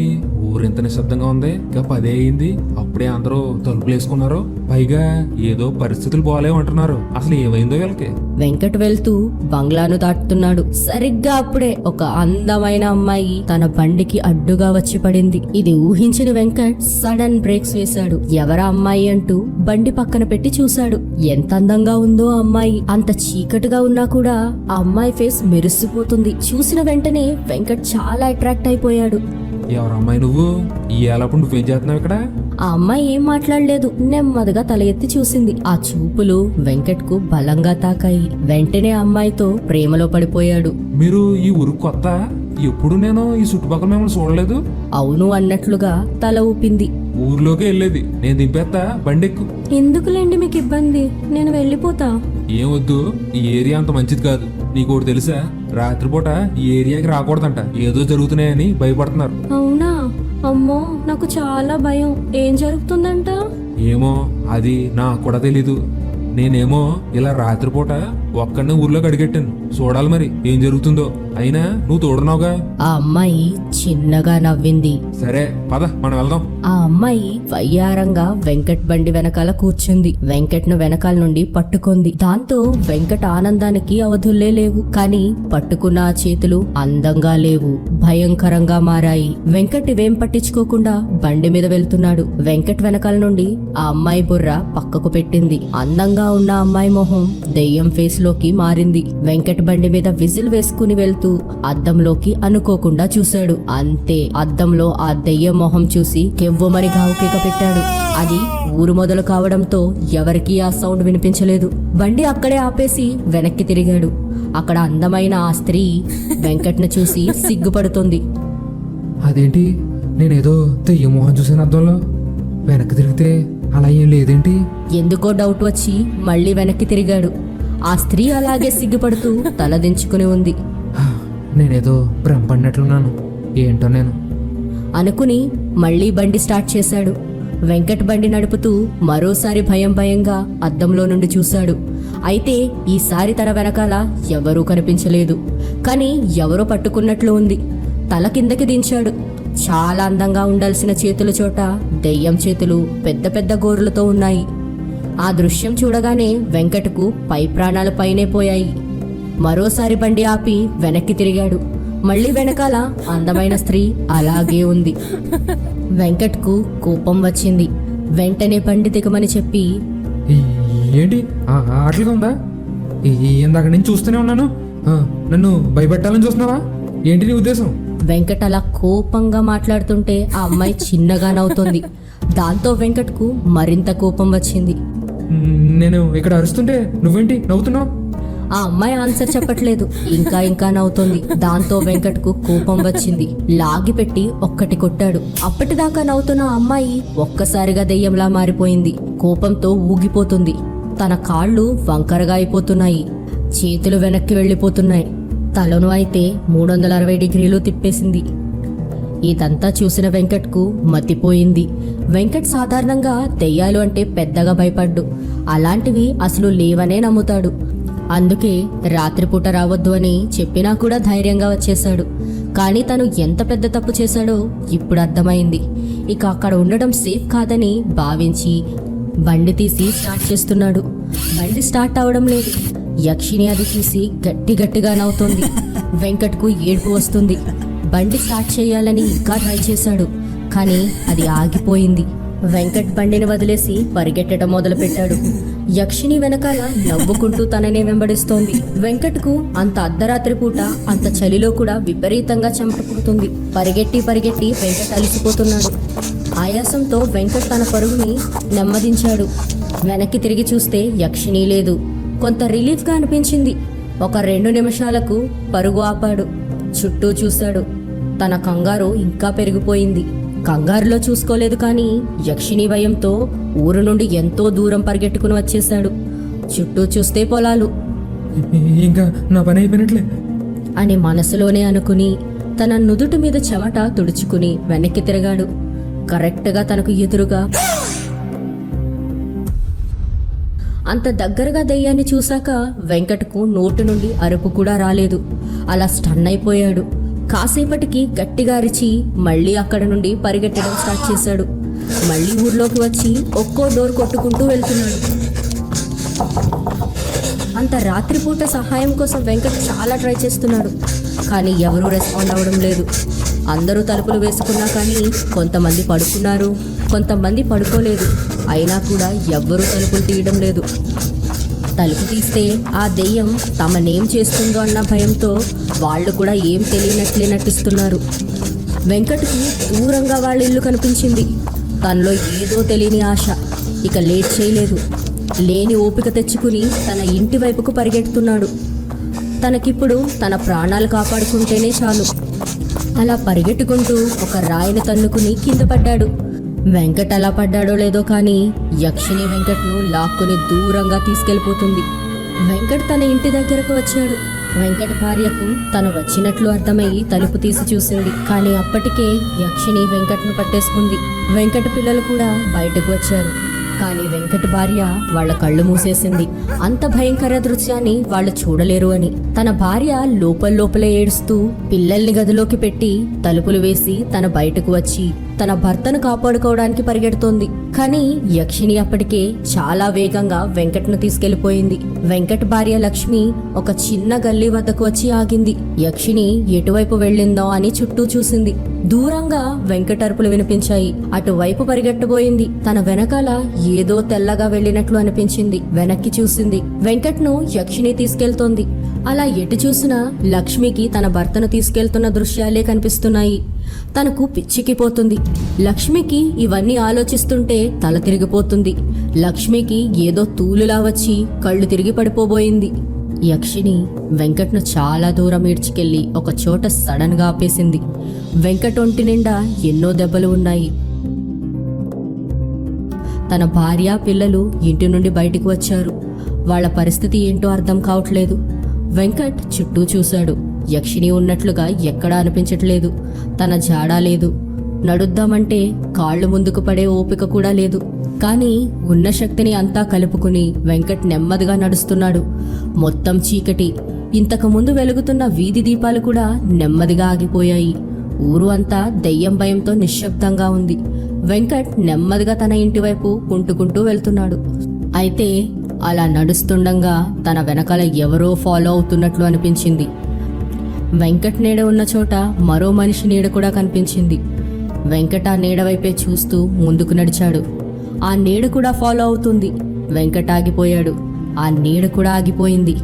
ఊరింత నిశ్శబ్దంగా ఉంది? ఇంకా 10 అయింది, అప్పుడే అందరూ తలుపులు వేసుకున్నారు. పైగా ఏదో పరిస్థితులు బాగాలేమంటున్నారు. అసలు ఏమైందో వీళ్ళకి? వెంకట్ వెళ్తూ బంగ్లాను దాటుతున్నాడు. సరిగ్గా అప్పుడే ఒక అందమైన అమ్మాయి తన బండికి అడ్డుగా వచ్చి పడింది. ఇది ఊహించిన వెంకట్ సడన్ బ్రేక్స్ వేశాడు. ఎవరా అమ్మాయి అంటూ బండి పక్కన పెట్టి చూశాడు. ఎంత అందంగా ఉందో ఆ అమ్మాయి. అంత చీకటిగా ఉన్నా కూడా ఆ అమ్మాయి ఫేస్ మెరిసిపోతుంది. చూసిన వెంటనే వెంకట్ చాలా అట్రాక్ట్ అయిపోయాడు. ఎవరమ్మాయి నువ్వు? ఈ ఏలప్పుడు నువ్వేం చేస్తున్నావు ఇక్కడ? ఆ అమ్మాయి ఏం మాట్లాడలేదు. నెమ్మదిగా తల ఎత్తి చూసింది. ఆ చూపులు వెంకట్ కు బలంగా తాకాయి. వెంటనే ఆ అమ్మాయితో ప్రేమలో పడిపోయాడు. మీరు ఈ ఊరు కొత్త? ఎప్పుడు నేను ఈ చుట్టుపక్కల మిమ్మల్ని చూడలేదు. అవును అన్నట్లుగా తల ఊపింది. ఊర్లోకి వెళ్ళేది. నేను దింపేస్తా, బండెక్కు. ఎందుకులేండి మీకు ఇబ్బంది, నేను వెళ్ళిపోతా. ఏం వద్దు, ఈ ఏరియా అంత మంచిది కాదు. నీకోటి తెలుసా? రాత్రిపూట ఈ ఏరియాకి రాకూడదంట. ఏదో జరుగుతున్నాయని భయపడుతున్నారు. అవునా? అమ్మో, నాకు చాలా భయం. ఏం జరుగుతుందంట? ఏమో, అది నాకు కూడా తెలీదు. నేనేమో ఇలా రాత్రిపూట ఒక్కడినే ఊర్లోకి అడిగెట్టాను. చూడాలి మరి ఏం జరుగుతుందో. అయినా నువ్వు తోడున్నావుగా. ఆ అమ్మాయి చిన్నగా నవ్వింది. సరే పద, మనం వెళ్దాం. ఆ అమ్మాయి వయ్యారంగా వెంకట్ బండి వెనకాల కూర్చుంది. వెంకట్ ను వెనకాల నుండి పట్టుకుంది. దాంతో వెంకట్ ఆనందానికి అవధుల్లే లేవు. కానీ పట్టుకున్న ఆ చేతులు అందంగా లేవు, భయంకరంగా మారాయి. వెంకట్ ఇవేం పట్టించుకోకుండా బండి మీద వెళ్తున్నాడు. వెంకట్ వెనకాల నుండి ఆ అమ్మాయి బుర్ర పక్కకు పెట్టింది. అందంగా ఉన్న అమ్మాయి మొహం దెయ్యం ఫేస్ లోకి మారింది. వెంకట్ బండి మీద విజిల్ వేసుకుని వెళ్తూ అద్దంలోకి అనుకోకుండా చూశాడు. అంతే, అద్దంలో ఆ దెయ్యం మొహం చూసి కెవ్వమని గావుకేక పెట్టాడు. అది ఊరు మొదలు కావడంతో ఎవరికీ ఆ సౌండ్ వినిపించలేదు. బండి అక్కడే ఆపేసి వెనక్కి తిరిగాడు. అక్కడ అందమైన ఆ స్త్రీ వెంకట్ను చూసి సిగ్గుపడుతుంది. అదేంటి, నేనేదో దెయ్యం మొహం చూసాను అద్దంలో. వెనక్కి తిరిగితే అలా ఏం లేదేంటి? ఎందుకో డౌట్ వచ్చి మళ్ళీ వెనక్కి తిరిగాడు. ఆ స్త్రీ అలాగే సిగ్గుపడుతూ తలదించుకుని ఉంది. నేనేదో భ్రమపడినట్లున్నాను. ఏంటో నేను అనుకుని మళ్ళీ బండి స్టార్ట్ చేశాడు. వెంకట్ బండి నడుపుతూ మరోసారి భయంగా అద్దంలో నుండి చూశాడు. అయితే ఈసారి తన వెనకాల ఎవరూ కనిపించలేదు. కానీ ఎవరో పట్టుకున్నట్లు ఉంది. తల కిందకి దించాడు. చాలా అందంగా ఉండాల్సిన చేతుల చోట దెయ్యం చేతులు పెద్ద పెద్ద గోర్లతో ఉన్నాయి. ఆ దృశ్యం చూడగానే వెంకట్కు పై ప్రాణాలు పైనే పోయాయి. మరోసారి బండి ఆపి వెనక్కి తిరిగాడు. మళ్ళీ వెనకాల అందమైన స్త్రీ అలాగే ఉంది. వెంకట్కు కోపం వచ్చింది. వెంటనే బండి దిగమని చెప్పి, ఏంటి అట్లుగా ఉందా? ఇందాక నేను చూస్తూనే ఉన్నాను. నన్ను భయపెట్టాలని చూస్తున్నావా? ఏంటి నీ ఉద్దేశం? వెంకట్ అలా కోపంగా మాట్లాడుతుంటే ఆ అమ్మాయి చిన్నగా నవ్వుతోంది. దాంతో వెంకట్కు మరింత కోపం వచ్చింది. నేను ఇక్కడ అరుస్తుంటే నువ్వేంటి నవ్వుతున్నావు? ఆ అమ్మాయి ఆన్సర్ చెప్పట్లేదు, ఇంకా ఇంకా నవ్వుతోంది. దాంతో వెంకట్కు కోపం వచ్చింది. లాగిపెట్టి ఒక్కటి కొట్టాడు. అప్పటిదాకా నవ్వుతున్న ఆ అమ్మాయి ఒక్కసారిగా దెయ్యంలా మారిపోయింది. కోపంతో ఊగిపోతుంది. తన కాళ్ళు వంకరగా అయిపోతున్నాయి. చేతులు వెనక్కి వెళ్ళిపోతున్నాయి. తలను అయితే 360 డిగ్రీలు తిప్పేసింది. ఇదంతా చూసిన వెంకట్కు మతిపోయింది. వెంకట్ సాధారణంగా దెయ్యాలు అంటే పెద్దగా భయపడ్డు. అలాంటివి అసలు లేవనే నమ్ముతాడు. అందుకే రాత్రిపూట రావద్దు అని చెప్పినా కూడా ధైర్యంగా వచ్చేశాడు. కానీ తను ఎంత పెద్ద తప్పు చేశాడో ఇప్పుడు అర్థమైంది. ఇక అక్కడ ఉండడం సేఫ్ కాదని భావించి బండి తీసి స్టార్ట్ చేస్తున్నాడు. బండి స్టార్ట్ అవడం లేదు. యక్షిని అది చూసి గట్టిగా నవ్వుతోంది. వెంకట్కు ఏడుపు వస్తుంది. బండి స్టార్ట్ చేయాలని ఇంకా ట్రై చేశాడు, కానీ అది ఆగిపోయింది. వెంకట్ బండిని వదిలేసి పరిగెట్టడం మొదలుపెట్టాడు. యక్షిని వెనకాల నవ్వుకుంటూ తననే వెంబడిస్తోంది. వెంకట్కు అంత అర్ధరాత్రి పూట అంత చలిలో కూడా విపరీతంగా చెమట పుడుతుంది. పరిగెట్టి వెంకట్ అలిసిపోతున్నాడు. ఆయాసంతో వెంకట్ తన పరుగుని నెమ్మదించాడు. వెనక్కి తిరిగి చూస్తే యక్షిని లేదు. కొంత రిలీఫ్గా అనిపించింది. ఒక 2 నిమిషాలకు పరుగు ఆపాడు. చుట్టూ చూశాడు. తన కంగారు ఇంకా పెరిగిపోయింది. కంగారులో చూసుకోలేదు, కానీ యక్షిని భయంతో ఊరు నుండి ఎంతో దూరం పరిగెట్టుకుని వచ్చేశాడు. చుట్టూ చూస్తే పొలాలు. ఇంకా నా పని అయిపోయినట్లే అని మనసులోనే అనుకుని తన నుదుటి మీద చెమట తుడుచుకుని వెనక్కి తిరిగాడు. కరెక్ట్గా తనకు ఎదురుగా అంత దగ్గరగా దెయ్యాన్ని చూశాక వెంకట్కు నోటు నుండి అరుపు కూడా రాలేదు. అలా స్టన్ అయిపోయాడు. కాసేపటికి గట్టిగా అరిచి మళ్ళీ అక్కడ నుండి పరిగెట్టడం స్టార్ట్ చేశాడు. మళ్ళీ ఊర్లోకి వచ్చి ఒక్కో డోర్ కొట్టుకుంటూ వెళ్తున్నాడు. అంత రాత్రిపూట సహాయం కోసం వెంకట్ చాలా ట్రై చేస్తున్నాడు, కానీ ఎవరూ రెస్పాండ్ అవ్వడం లేదు. అందరూ తలుపులు వేసుకున్నా కానీ కొంతమంది పడుకున్నారు, కొంతమంది పడుకోలేదు. అయినా కూడా ఎవ్వరూ తలుపులు తీయడం లేదు. తలుపు తీస్తే ఆ దెయ్యం తమనేం చేస్తుందో అన్న భయంతో వాళ్ళు కూడా ఏం తెలియనట్లే నటిస్తున్నారు. వెంకట్కు దూరంగా వాళ్ళ ఇల్లు కనిపించింది. తనలో ఏదో తెలియని ఆశ. ఇక లేట్ చేయలేదు. లేని ఓపిక తెచ్చుకుని తన ఇంటి వైపుకు పరిగెడుతున్నాడు. తనకిప్పుడు తన ప్రాణాలు కాపాడుకుంటేనే చాలు. అలా పరిగెట్టుకుంటూ ఒక రాయిని తన్నుకుని కింద పడ్డాడు. వెంకట్ అలా పడ్డాడో లేదో కానీ యక్షిని వెంకట్ను లాక్కుని దూరంగా తీసుకెళ్లిపోతుంది. వెంకట్ తన ఇంటి దగ్గరకు వచ్చాడు. వెంకట్ భార్యకు తను వచ్చినట్లు అర్థమయ్యి తలుపు తీసి చూసింది. కానీ అప్పటికే యక్షిని వెంకట్ను పట్టేసుకుంది. వెంకట్ పిల్లలు కూడా బయటకు వచ్చారు. కానీ వెంకట్ భార్య వాళ్ళ కళ్ళు మూసేసింది. అంత భయంకర దృశ్యాన్ని వాళ్ళు చూడలేరు అని. తన భార్య లోపలే ఏడుస్తూ పిల్లల్ని గదిలోకి పెట్టి తలుపులు వేసి తన బయటకు వచ్చి తన భర్తను కాపాడుకోవడానికి పరిగెడుతోంది. కానీ యక్షిని అప్పటికే చాలా వేగంగా వెంకట్ను తీసుకెళ్లిపోయింది. వెంకట్ భార్య లక్ష్మి ఒక చిన్న గల్లీ వద్దకు వచ్చి ఆగింది. యక్షిని ఎటువైపు వెళ్ళిందో అని చుట్టూ చూసింది. దూరంగా వెంకట్ అరుపులు వినిపించాయి. అటువైపు పరిగెట్టబోయింది. తన వెనకాల ఏదో తెల్లగా వెళ్ళినట్లు అనిపించింది. వెనక్కి చూసింది. వెంకట్ను యక్షిని తీసుకెళ్తోంది. అలా ఎటు చూసినా లక్ష్మికి తన భర్తను తీసుకెళ్తున్న దృశ్యాలే కనిపిస్తున్నాయి. తనకు పిచ్చికిపోతుంది. లక్ష్మికి ఇవన్నీ ఆలోచిస్తుంటే తల తిరిగిపోతుంది. లక్ష్మికి ఏదో తూలులా వచ్చి కళ్ళు తిరిగి పడిపోబోయింది. యక్షిని వెంకట్ను చాలా దూరం ఈడ్చుకెళ్లి ఒక చోట సడన్ గా ఆపేసింది. వెంకట్ ఒంటి నిండా ఎన్నో దెబ్బలు ఉన్నాయి. తన భార్య పిల్లలు ఇంటి నుండి బయటికి వచ్చారు. వాళ్ళ పరిస్థితి ఏంటో అర్థం కావట్లేదు. వెంకట్ చుట్టూ చూశాడు. యక్షిని ఉన్నట్లుగా ఎక్కడా అనిపించట్లేదు. తన జాడా లేదు. నడుద్దామంటే కాళ్ళు ముందుకు పడే ఓపిక కూడా లేదు. కానీ ఉన్న శక్తిని అంతా కలుపుకుని వెంకట్ నెమ్మదిగా నడుస్తున్నాడు. మొత్తం చీకటి. ఇంతకు ముందు వెలుగుతున్న వీధి దీపాలు కూడా నెమ్మదిగా ఆగిపోయాయి. ఊరు అంతా దెయ్యం భయంతో నిశ్శబ్దంగా ఉంది. వెంకట్ నెమ్మదిగా తన ఇంటి వైపు కుంటుకుంటూ వెళ్తున్నాడు. అయితే అలా నడుస్తుండగా తన వెనకాల ఎవరో ఫాలో అవుతున్నట్లు అనిపించింది. వెంకట్ నీడ ఉన్న చోట మరో మనిషి నీడ కూడా కనిపించింది. వెంకట్ ఆ నీడ వైపే చూస్తూ ముందుకు నడిచాడు. ఆ నీడ కూడా ఫాలో అవుతుంది. వెంకట్ ఆగిపోయాడు. ఆ నీడ కూడా ఆగిపోయింది.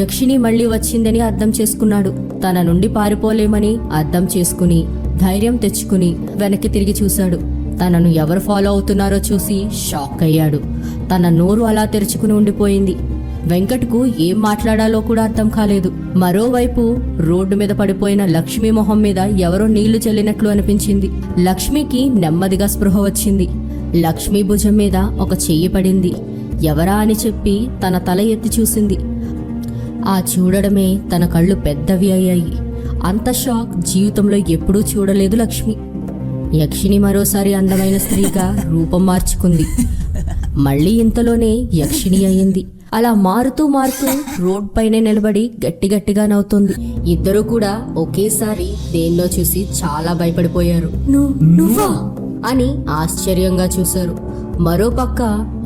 యక్షిని మళ్ళీ వచ్చిందని అర్థం చేసుకున్నాడు. తన నుండి పారిపోలేమని అర్థం చేసుకుని ధైర్యం తెచ్చుకుని వెనక్కి తిరిగి చూశాడు. తనను ఎవరు ఫాలో అవుతున్నారో చూసి షాక్ అయ్యాడు. తన నోరు అలా తెరుచుకుని ఉండిపోయింది. వెంకట్కు ఏం మాట్లాడాలో కూడా అర్థం కాలేదు. మరోవైపు రోడ్డు మీద పడిపోయిన లక్ష్మి మొహం మీద ఎవరో నీళ్లు చల్లినట్లు అనిపించింది. లక్ష్మికి నెమ్మదిగా స్పృహ వచ్చింది. లక్ష్మి భుజం మీద ఒక చెయ్యి పడింది. ఎవరా అని చెప్పి తన తల ఎత్తి చూసింది. ఆ చూడడమే తన కళ్ళు పెద్దవి అయ్యాయి. అంత షాక్ జీవితంలో ఎప్పుడూ చూడలేదు లక్ష్మి. యక్షిని మరోసారి అందమైన స్త్రీగా రూపం మార్చుకుంది. మళ్ళీ ఇంతలోనే యక్షిని అయింది. అలా మారుతూ రోడ్ పైనే నిలబడి గట్టిగా నవ్వుతుంది. ఇద్దరూ కూడా ఒకేసారి దేన్నో చూసి చాలా భయపడిపోయారు. నువ్వా అని ఆశ్చర్యంగా చూశారు. మరోపక్క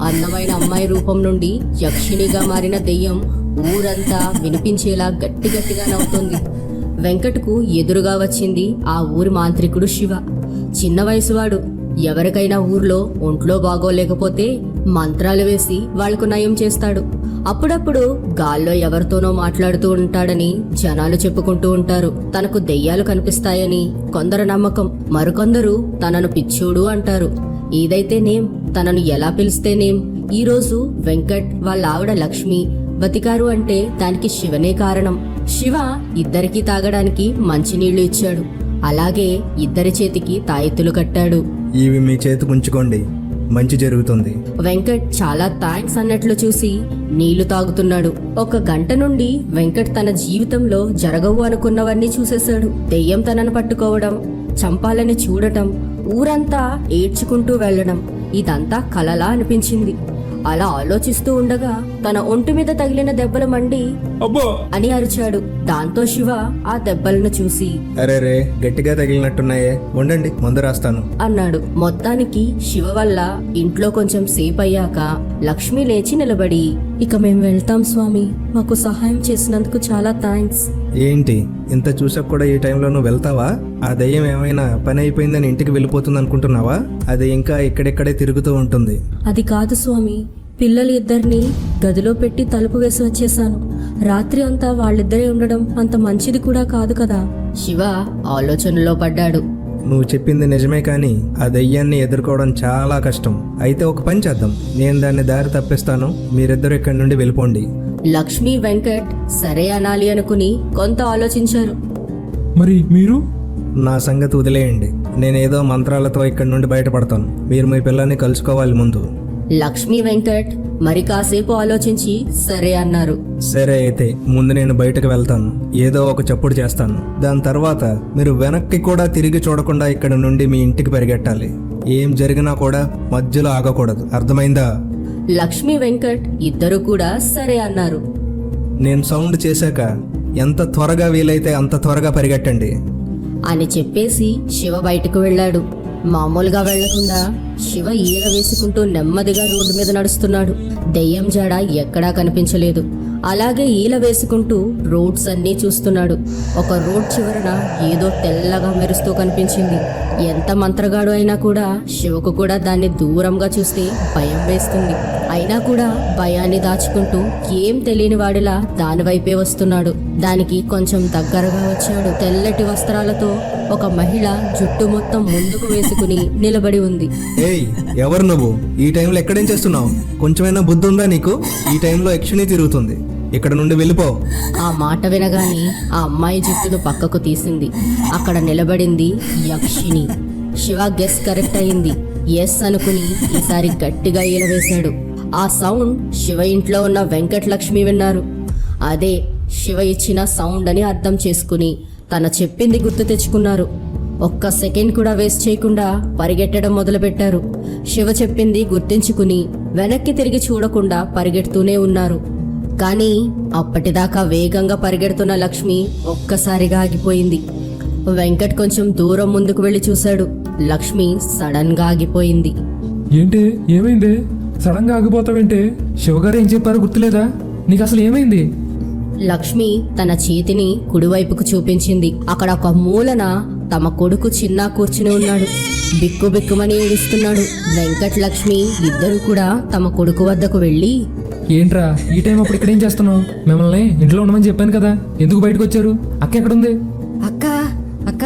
అందమైన అమ్మాయి రూపం నుండి యక్షినిగా మారిన దెయ్యం ఊరంతా వినిపించేలా గట్టిగా నవ్వుతుంది. వెంకట్కు ఎదురుగా వచ్చింది ఆ ఊరి మాంత్రికుడు శివ. చిన్న వయసువాడు. ఎవరికైనా ఊర్లో ఒంట్లో బాగోలేకపోతే మంత్రాలు వేసి వాళ్లకు నయం చేస్తాడు. అప్పుడప్పుడు గాల్లో ఎవరితోనో మాట్లాడుతూ ఉంటాడని జనాలు చెప్పుకుంటూ ఉంటారు. తనకు దెయ్యాలు కనిపిస్తాయని కొందరు నమ్మకం. మరికొందరు తనను పిచ్చోడు అంటారు. ఏదైతేనేం తనను ఎలా పిలిస్తేనేం ఈరోజు వెంకట్ వాళ్ళ ఆవిడ లక్ష్మి బతికారు అంటే దానికి శివనే కారణం. శివ ఇద్దరికీ తాగడానికి మంచినీళ్లు ఇచ్చాడు. అలాగే ఇద్దరి చేతికి తాయెత్తులు కట్టాడు. ఇవి మీ చేతికి ఉంచుకోండి, మంచి జరుగుతుంది. వెంకట్ చాలా థ్యాంక్స్ అన్నట్లు చూసి నీళ్లు తాగుతున్నాడు. 1 గంట నుండి వెంకట్ తన జీవితంలో జరగవు అనుకున్నవన్నీ చూసేశాడు. దెయ్యం తనను పట్టుకోవడం, చంపాలని చూడటం, ఊరంతా ఏడ్చుకుంటూ వెళ్లడం ఇదంతా కలలా అనిపించింది. అలా ఆలోచిస్తూ ఉండగా తన ఒంటి మీద తగిలిన దెబ్బలు మండి అబ్బో అని అరిచాడు. దాంతో శివ ఆ దెబ్బలను చూసి అరే గట్టిగా తగిలినట్టున్నాయే, ఉండండి మందు రాస్తాను అన్నాడు. మొత్తానికి శివ వల్ల ఇంట్లో కొంచెం సేపు అయ్యాక లక్ష్మి లేచి నిలబడి, ఇక మేము వెళ్తాం స్వామి, మాకు సహాయం చేసినందుకు చాలా థ్యాంక్స్. ఏంటి ఇంత చూసాక కూడా ఈ టైంలో నువ్వు వెళ్తావా? ఆ దయ్యం ఏమైనా పని అయిపోయిందని ఇంటికి వెళ్ళిపోతుంది అనుకుంటున్నావా? అది ఇంకా ఇక్కడెక్కడే తిరుగుతూ ఉంటుంది. అది కాదు స్వామి, పిల్లలు ఇద్దరిని గదిలో పెట్టి తలుపు వేసి వచ్చేసాను. రాత్రి అంతా వాళ్ళిద్దరే ఉండడం అంత మంచిది కూడా కాదు కదా. శివ ఆలోచనలో పడ్డాడు. నువ్వు చెప్పింది నిజమే, కానీ ఆ దయ్యాన్ని ఎదుర్కోవడం చాలా కష్టం. అయితే ఒక పని చేద్దాం, నేను దాన్ని దారి తప్పిస్తాను, మీరిద్దరు ఇక్కడి నుండి వెళ్ళిపోండి. లక్ష్మి వెంకట్ సరే అనాలి అనుకుని కొంత ఆలోచించారు. మరి మీరు? నా సంగతి వదిలేయండి, నేనేదో మంత్రాలతో ఇక్కడి నుండి బయటపడతాను. మీరు మీ పిల్లల్ని కలుసుకోవాలి ముందు. లక్ష్మి వెంకట్ మరి కాసేపు ఆలోచించి సరే అన్నారు. సరే అయితే ముందు నేను బయటకు వెళ్తాను, ఏదో ఒక చప్పుడు చేస్తాను. దాని తర్వాత మీరు వెనక్కి కూడా తిరిగి చూడకుండా ఇక్కడ నుండి మీ ఇంటికి పరిగెట్టాలి. ఏం జరిగినా కూడా మధ్యలో ఆగకూడదు, అర్థమైందా? లక్ష్మి వెంకట్ ఇద్దరు కూడా సరే అన్నారు. నేను సౌండ్ చేశాక ఎంత త్వరగా వీలైతే అంత త్వరగా పరిగెట్టండి అని చెప్పేసి శివ బయటకు వెళ్ళాడు. మామూలుగా వెళ్లకుండా శివ ఈల వేసుకుంటూ నెమ్మదిగా రోడ్డు మీద నడుస్తున్నాడు. దెయ్యం జాడ ఎక్కడా కనిపించలేదు. అలాగే ఈల వేసుకుంటూ రోడ్స్ అన్నీ చూస్తున్నాడు. ఒక రోడ్ చివరన ఏదో తెల్లగా మెరుస్తూ కనిపించింది. ఎంత మంత్రగాడు అయినా కూడా శివకు కూడా దాన్ని దూరంగా చూస్తే భయం వేస్తుంది. అయినా కూడా భయాన్ని దాచుకుంటూ ఏం తెలియని వాడిలా దానివైపే వస్తున్నాడు. దానికి కొంచెం దగ్గరగా వచ్చాడు. తెల్లటి వస్త్రాలతో ఒక మహిళ జుట్టు మొత్తం ముందుకు వేసుకుని నిలబడి ఉంది. ఏయ్, ఎవరు నువ్వు? ఈ టైంలో ఎక్కడేం చేస్తున్నావు? కొంచెమైనా బుద్ధి ఉందా నీకు? ఈ టైంలో యక్షిణి తిరుగుతుంది, ఇక్కడ నుండి వెళ్ళిపో. ఆ మాట వినగానే ఆ అమ్మాయి జుట్టును పక్కకు తీసింది. అక్కడ నిలబడింది యక్షిణి. శివ గెస్ కరెక్ట్ అయింది. ఎస్ అనుకుని ఈసారి గట్టిగా ఈలవేశాడు. ఆ సౌండ్ శివ ఇంట్లో ఉన్న వెంకట లక్ష్మి విన్నారు. అదే శివ ఇచ్చిన సౌండ్ అని అర్థం చేసుకుని తన చెప్పింది గుర్తు తెచ్చుకున్నారు. 1 సెకండ్ కూడా వేస్ట్ చేయకుండా పరిగెట్టడం మొదలుపెట్టారు. శివ చెప్పింది గుర్తించుకుని వెనక్కి తిరిగి చూడకుండా పరిగెడుతూనే ఉన్నారు. కానీ అప్పటిదాకా వేగంగా పరిగెడుతున్న లక్ష్మి ఒక్కసారిగా ఆగిపోయింది. వెంకట్ కొంచెం దూరం ముందుకు వెళ్లి చూశాడు. లక్ష్మి సడన్ గా ఆగిపోయింది. ఏంటి ఏమైంది? సడన్ గా ఆగిపోతావేంటే? శివగారు ఏం చెప్పారో గుర్తులేదా నీకు? అసలు ఏమైంది? లక్ష్మి తన చేతిని కుడివైపుకు చూపించింది. అక్కడ ఒక మూలన తమ కొడుకు చిన్న కూర్చుని ఉన్నాడు. బిక్కుబిక్కుమని ఏడుస్తున్నాడు. వెంకట్ లక్ష్మి ఇద్దరు కూడా తమ కొడుకు వద్దకు వెళ్ళి, ఏంట్రా ఈ టైం అప్పుడు ఇక్కడేం చేస్తున్నావు? మిమ్మల్ని ఇంట్లో ఉండమని చెప్పాను కదా, ఎందుకు బయటకు వచ్చారు? అక్క ఎక్కడుంది? అక్క అక్క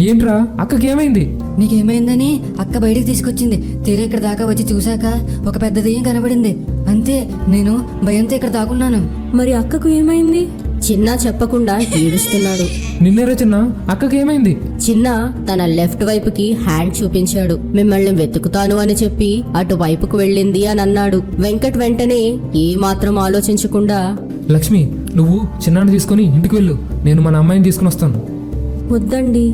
ఏంట్రా అక్కకి ఏమైంది? నీకేమైందని అక్క బయటికి తీసుకొచ్చింది. తీరా ఇక్కడ దాకా వచ్చి చూశాక ఒక పెద్ద దెయ్యం కనబడింది. అంతే, నేను భయంతో ఇక్కడ దాక్కున్నాను. మరి అక్కకు ఏమైంది? చిన్న చెప్పకుండా ఏడుస్తున్నాడు. నిన్నేరా చిన్న, అక్కకి ఏమైంది? చిన్న తన లెఫ్ట్ వైపుకి హ్యాండ్ చూపించాడు. మిమ్మల్ని వెతుకుతాను అని చెప్పి అటు వైపుకు వెళ్ళింది అని అన్నాడు. వెంకట్ వెంటనే ఏ మాత్రం ఆలోచించకుండా, లక్ష్మి, నువ్వు చిన్నాన్ని తీసుకుని ఇంటికి వెళ్ళు, నేను మన అమ్మాయిని తీసుకుని వస్తాను. వద్దండి,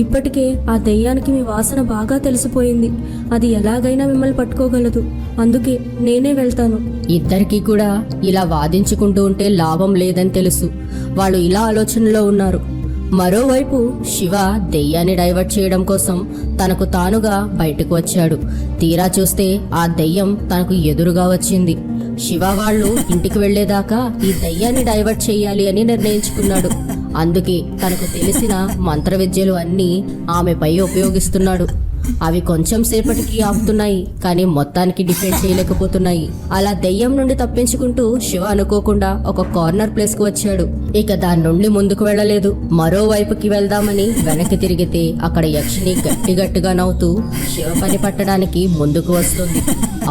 ఇప్పటికే ఆ దెయ్యానికి మీ వాసన బాగా తెలిసిపోయింది. అది ఎలాగైనా మిమ్మల్ని పట్టుకోగలదు. అందుకే నేనే వెళ్తాను. ఇద్దరికీ కూడా ఇలా వాదించుకుంటూ ఉంటే లాభం లేదని తెలుసు. వాళ్ళు ఇలా ఆలోచనలో ఉన్నారు. మరోవైపు శివ దెయ్యాన్ని డైవర్ట్ చేయడం కోసం తనకు తానుగా బయటకు వచ్చాడు. తీరా చూస్తే ఆ దెయ్యం తనకు ఎదురుగా వచ్చింది. శివ వాళ్ళు ఇంటికి వెళ్లేదాకా ఈ దెయ్యాన్ని డైవర్ట్ చేయాలి అని నిర్ణయించుకున్నాడు. అందుకే తనకు తెలిసిన మంత్ర విద్యలు అన్నీ ఆమెపై ఉపయోగిస్తున్నాడు. అవి కొంచెం సేపటికి ఆపుతున్నాయి, కానీ మొత్తానికి డిఫెండ్ చేయలేకపోతున్నాయి. అలా దెయ్యం నుండి తప్పించుకుంటూ శివ అనుకోకుండా ఒక కార్నర్ ప్లేస్ కు వచ్చాడు. ఇక దాని నుండి ముందుకు వెళ్ళలేదు. మరోవైపుకి వెళ్దామని వెనక్కి తిరిగితే అక్కడ యక్షిని గట్టిగా నవ్వుతూ శివ పని పట్టడానికి ముందుకు వస్తుంది.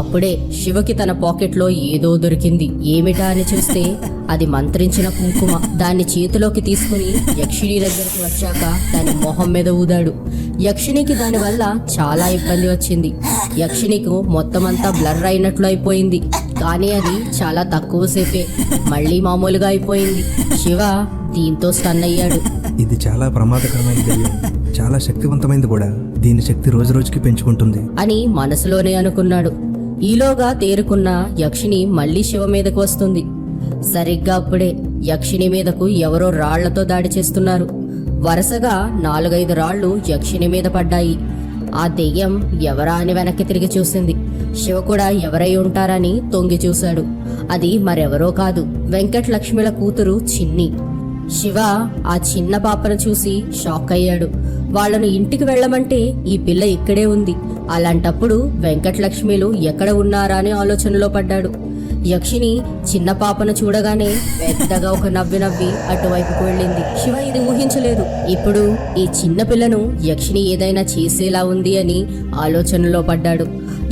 అప్పుడే శివకి తన పాకెట్లో ఏదో దొరికింది. ఏమిటా అని చూస్తే అది మంత్రించిన కుంకుమ. దాన్ని చేతిలోకి తీసుకుని యక్షిని దగ్గరకు వచ్చాక దాని మొహం మీద ఊదాడు. యక్షినికి దానివల్ల చాలా ఇబ్బంది వచ్చింది. యక్షినికి మొత్తం అంతా బ్లర్ అయినట్లు అయిపోయింది. కానీ అది చాలా తక్కువ సేపే మళ్ళీ మామూలుగా అయిపోయింది. శివ దీంతో స్టన్ అయ్యాడు. ఇది చాలా ప్రమాదకరమైన దెయ్యం, చాలా శక్తివంతమైనది కూడా. దీని శక్తి రోజు రోజుకి పెంచుకుంటుంది అని మనసులోనే అనుకున్నాడు. ఈలోగా తేరుకున్న యక్షిని మళ్ళీ శివ మీదకు వస్తుంది. సరిగ్గా అప్పుడే యక్షిని మీదకు ఎవరో రాళ్లతో దాడి చేస్తున్నారు. వరుసగా 4-5 రాళ్లు యక్షిని మీద పడ్డాయి. ఆ దెయ్యం ఎవరా అని వెనక్కి తిరిగి చూసింది. శివ కూడా ఎవరై ఉంటారని తొంగి చూశాడు. అది మరెవరో కాదు, వెంకట్ లక్ష్మిల కూతురు చిన్ని. శివ ఆ చిన్న పాపను చూసి షాక్ అయ్యాడు. వాళ్ళను ఇంటికి వెళ్ళమంటే ఈ పిల్ల ఇక్కడే ఉంది. అలాంటప్పుడు వెంకట్ లక్ష్మిలు ఎక్కడ ఉన్నారా అని ఆలోచనలో పడ్డాడు. యక్షిని చిన్న పాపను చూడగానే పెద్దగా ఒక నవ్వి అటువైపుకు వెళ్ళింది. శివ ఇది ఊహించలేదు. ఇప్పుడు ఈ చిన్న పిల్లను యక్షిని ఏదైనా చేసేలా ఉంది అని ఆలోచనలో పడ్డాడు.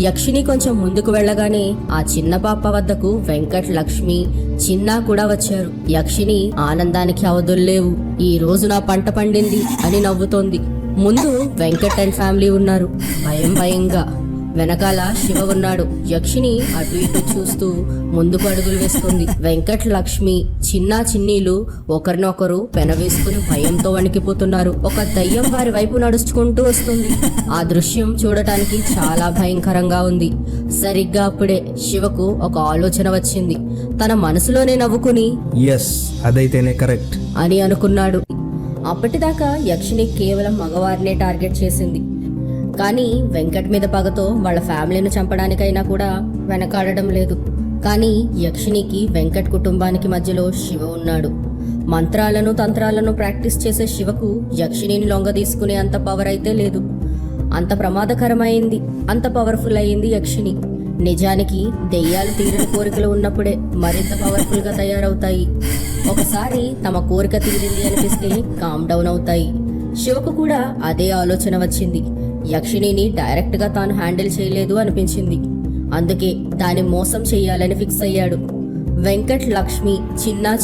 యక్షిని కొంచెం ముందుకు వెళ్ళగానే ఆ చిన్న పాప వద్దకు వెంకట్, లక్ష్మి, చిన్న కూడా వచ్చారు. యక్షిని ఆనందానికి అవధుల్లేవు. ఈ రోజు నా పంట పండింది అని నవ్వుతోంది. ముందు వెంకట్ అండ్ ఫ్యామిలీ ఉన్నారు. భయంగా వెనకాల శివ ఉన్నాడు. యక్షిని అటు ఇటు చూస్తూ ముందుకు అడుగులు వేస్తుంది. వెంకట్, లక్ష్మి, చిన్నీలు ఒకరినొకరు పెనవేసుకుని భయంతో వణికిపోతున్నారు. ఒక దయ్యం వారి వైపు నడుచుకుంటూ వస్తుంది. ఆ దృశ్యం చూడటానికి చాలా భయంకరంగా ఉంది. సరిగ్గా అప్పుడే శివకు ఒక ఆలోచన వచ్చింది. తన మనసులోనే నవ్వుకుని ఎస్, అదైతేనే కరెక్ట్ అని అనుకున్నాడు. అప్పటిదాకా యక్షిని కేవలం మగవారినే టార్గెట్ చేసింది. కానీ వెంకట్ మీద పగతో వాళ్ళ ఫ్యామిలీని చంపడానికైనా కూడా వెనకాడడం లేదు. కానీ యక్షినికి వెంకట్ కుటుంబానికి మధ్యలో శివ ఉన్నాడు. మంత్రాలను తంత్రాలను ప్రాక్టీస్ చేసే శివకు యక్షినిని లొంగ తీసుకునే అంత పవర్ అయితే లేదు. అంత ప్రమాదకరమైంది, అంత పవర్ఫుల్ అయింది యక్షిని. నిజానికి దెయ్యాలు తీరని కోరికలు ఉన్నప్పుడే మరింత పవర్ఫుల్ గా తయారవుతాయి. ఒకసారి తమ కోరిక తీరింది అనిపిస్తే కామ్ డౌన్ అవుతాయి. శివకు కూడా అదే ఆలోచన వచ్చింది. యక్షినిని డైరెక్ట్ గా తాను హ్యాండిల్ చేయలేదు అనిపించింది. అందుకే దాన్ని మోసం చెయ్యాలని ఫిక్స్ అయ్యాడు. వెంకట్, లక్ష్మి,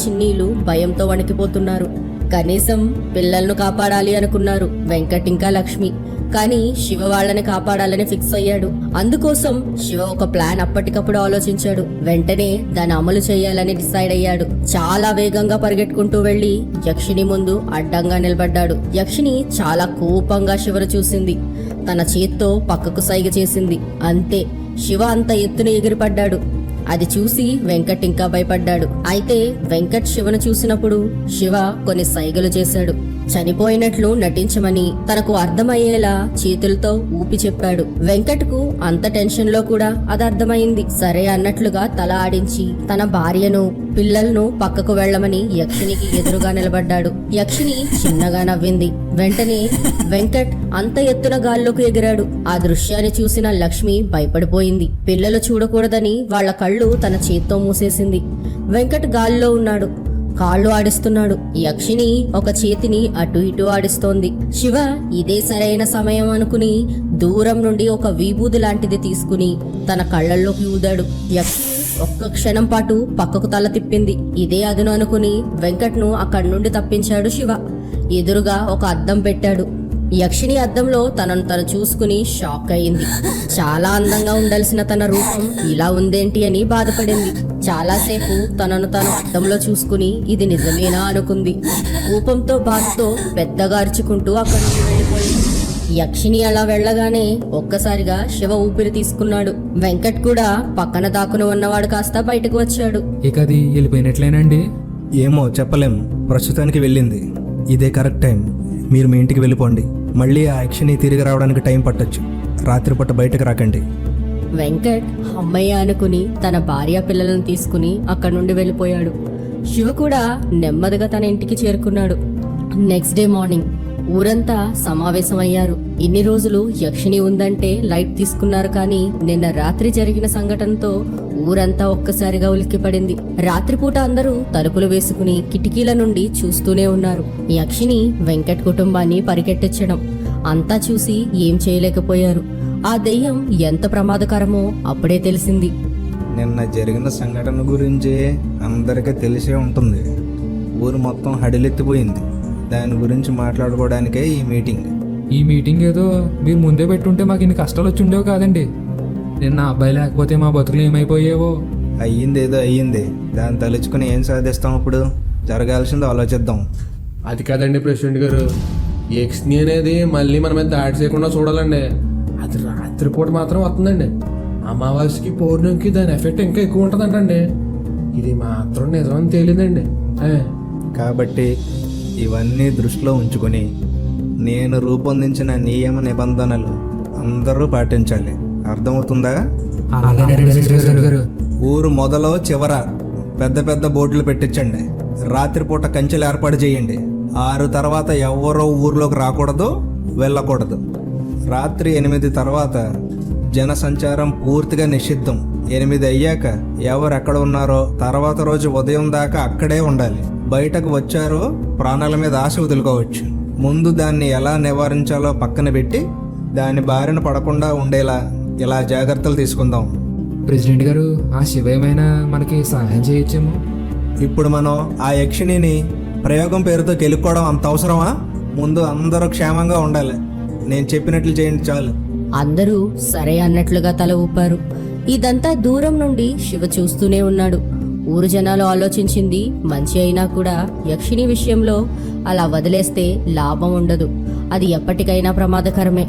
చిన్నీలు భయంతో వణికిపోతున్నారు. కనీసం పిల్లలను కాపాడాలి అనుకున్నారు వెంకట్ ఇంకా లక్ష్మి. కానీ శివ వాళ్ళని కాపాడాలని ఫిక్స్ అయ్యాడు. అందుకోసం శివ ఒక ప్లాన్ అప్పటికప్పుడు ఆలోచించాడు. వెంటనే దాన్ని అమలు చేయాలని డిసైడ్ అయ్యాడు. చాలా వేగంగా పరిగెట్టుకుంటూ వెళ్లి యక్షిని ముందు అడ్డంగా నిలబడ్డాడు. యక్షిని చాలా కోపంగా శివను చూసింది. తన చేత్తో పక్కకు సైగ చేసింది. అంతే, శివ అంత ఎత్తున ఎగిరిపడ్డాడు. అది చూసి వెంకట్ ఇంకా భయపడ్డాడు. అయితే వెంకట్ శివను చూసినప్పుడు శివ కొన్ని సైగలు చేశాడు. చనిపోయినట్లు నటించమని తనకు అర్థమయ్యేలా చేతులతో ఊపి చెప్పాడు. వెంకట్కు అంత టెన్షన్ లో కూడా అది అర్థమైంది. సరే అన్నట్లుగా తల ఆడించి తన భార్యను, పిల్లలను పక్కకు వెళ్లమని యక్షినికి ఎదురుగా నిలబడ్డాడు. యక్షిని చిన్నగా నవ్వింది. వెంటనే వెంకట్ అంత ఎత్తున గాల్లోకి ఎగిరాడు. ఆ దృశ్యాన్ని చూసిన లక్ష్మి భయపడిపోయింది. పిల్లలు చూడకూడదని వాళ్ల కళ్ళు తన చేత్తో మూసేసింది. వెంకట్ గాల్లో ఉన్నాడు, కాళ్ళు ఆడిస్తున్నాడు. యక్షిని ఒక చేతిని అటు ఇటు ఆడిస్తోంది. శివ ఇదే సరైన సమయం అనుకుని దూరం నుండి ఒక విభూది లాంటిది తీసుకుని తన కళ్ళల్లోకి ఊదాడు. యక్షిని ఒక్క క్షణం పాటు పక్కకు తల తిప్పింది. ఇదే అదును అనుకుని వెంకట్ను అక్కడి నుండి తప్పించాడు శివ. ఎదురుగా ఒక అద్దం పెట్టాడు. యక్షిని అద్దంలో తనను తను చూసుకుని షాక్ అయింది. చాలా అందంగా ఉండాల్సిన తన రూపం ఇలా ఉందేంటి అని బాధపడింది. చాలాసేపు తనను తాను అద్దంలో చూసుకుని ఇది నిజమేనా అనుకుంది. కోపంతో బాధతో పెద్దగా అరుచుకుంటూ అక్కడి నుండి వెళ్ళిపోయింది. యక్షిని అలా వెళ్ళగానే ఒక్కసారిగా శివ ఊపిరి తీసుకున్నాడు. వెంకట్ కూడా పక్కన దాక్కుని ఉన్నవాడు కాస్త బయటకు వచ్చాడు. ఇక అది వెళ్ళిపోయినట్లేనండి? ఏమో చెప్పలేం, ప్రస్తుతానికి వెళ్ళింది. ఇదే కరెక్ట్ టైం. మీరు మీ ఇంటికి వెళ్ళిపోండి. మళ్ళీ ఆ యక్షిని తిరిగి రావడానికి టైం పట్టొచ్చు. రాత్రిపూట బయటకు రాకండి. వెంకట్ అమ్మయ్య అనుకుని తన భార్య పిల్లలను తీసుకుని అక్కడి నుండి వెళ్ళిపోయాడు. శివ కూడా నెమ్మదిగా తన ఇంటికి చేరుకున్నాడు. నెక్స్ట్ డే మార్నింగ్ ఊరంతా సమావేశమయ్యారు. ఇన్ని రోజులు యక్షిని ఉందంటే లైట్ తీసుకున్నారు, కానీ నిన్న రాత్రి జరిగిన సంఘటనతో ఊరంతా ఒక్కసారిగా ఉలిక్కిపడింది. రాత్రిపూట అందరూ తలుపులు వేసుకుని కిటికీల నుండి చూస్తూనే ఉన్నారు. యక్షిని వెంకట్ కుటుంబాన్ని పరిగెట్టించడం అంతా చూసి ఏం చేయలేకపోయారు. ఆ దెయ్యం ఎంత ప్రమాదకరమో అప్పుడే తెలిసింది. నిన్న జరిగిన సంఘటన గురించి అందరికీ తెలిసే ఉంటుంది. ఊరు మొత్తం హడిలెత్తిపోయింది. దాని గురించి మాట్లాడుకోవడానికే ఈ మీటింగ్. ఈ మీటింగ్ ఏదో మీరు ముందే పెట్టుంటే మాకు ఇన్ని కష్టాలు వచ్చి ఉండేవి కాదండి. నిన్న అబ్బాయి లేకపోతే మా బతుకులు ఏమైపోయేవో. అయ్యింది ఏదో అయ్యింది. దాన్ని తలుచుకుని ఏం సాధిస్తాం? ఇప్పుడు జరగాల్సింది ఆలోచిద్దాం. అది కాదండి ప్రెసిడెంట్ గారు, యక్షిని అనేది మళ్ళీ మన మీద దాడి చేయకుండా చూడాలండి. అది రాత్రిపూట మాత్రం వస్తుందండి. అమావాస్యకి పౌర్ణమికి దాని ఎఫెక్ట్ ఇంకా ఎక్కువ ఉంటుందంటండి. ఇది మాత్రం నిజమని తేలిందండి. కాబట్టి ఇవన్నీ దృష్టిలో ఉంచుకొని నేను రూపొందించిన నియమ నిబంధనలు అందరూ పాటించాలి. అర్థమవుతుందా? ఊరు మొదలో చివర పెద్ద పెద్ద బోర్డులు పెట్టించండి. రాత్రిపూట కంచెలు ఏర్పాటు చేయండి. 6 తర్వాత ఎవరో ఊర్లోకి రాకూడదు, వెళ్ళకూడదు. రాత్రి 8 తర్వాత జన సంచారం పూర్తిగా నిషిద్ధం. 8 అయ్యాక ఎవరు ఎక్కడ ఉన్నారో తర్వాత రోజు ఉదయం దాకా అక్కడే ఉండాలి. బయటకు వచ్చారో ప్రాణాల మీద ఆశ వదులుకోవచ్చు. ముందు దాన్ని ఎలా నివారించాలో పక్కన పెట్టి దాని బారిన పడకుండా ఉండేలా ఇలా జాగ్రత్తలు తీసుకుందాం. ప్రెసిడెంట్ గారు, ఆ శివ ఏమైనా మనకి సహాయం చేయొచ్చేమో. ఇప్పుడు మనం ఆ యక్షిణిని ప్రయోగం పేరుతో గెలుక్కోవడం అంత అవసరమా? ముందు అందరూ క్షేమంగా ఉండాలి. నేను చెప్పినట్లు చేయండి చాలు. అందరూ సరే అన్నట్లుగా తల ఊపారు. ఇదంతా దూరం నుండి శివ చూస్తూనే ఉన్నాడు. ఊరు జనాలు ఆలోచించింది మంచి అయినా కూడా యక్షిని విషయంలో అలా వదిలేస్తే లాభం ఉండదు. అది ఎప్పటికైనా ప్రమాదకరమే.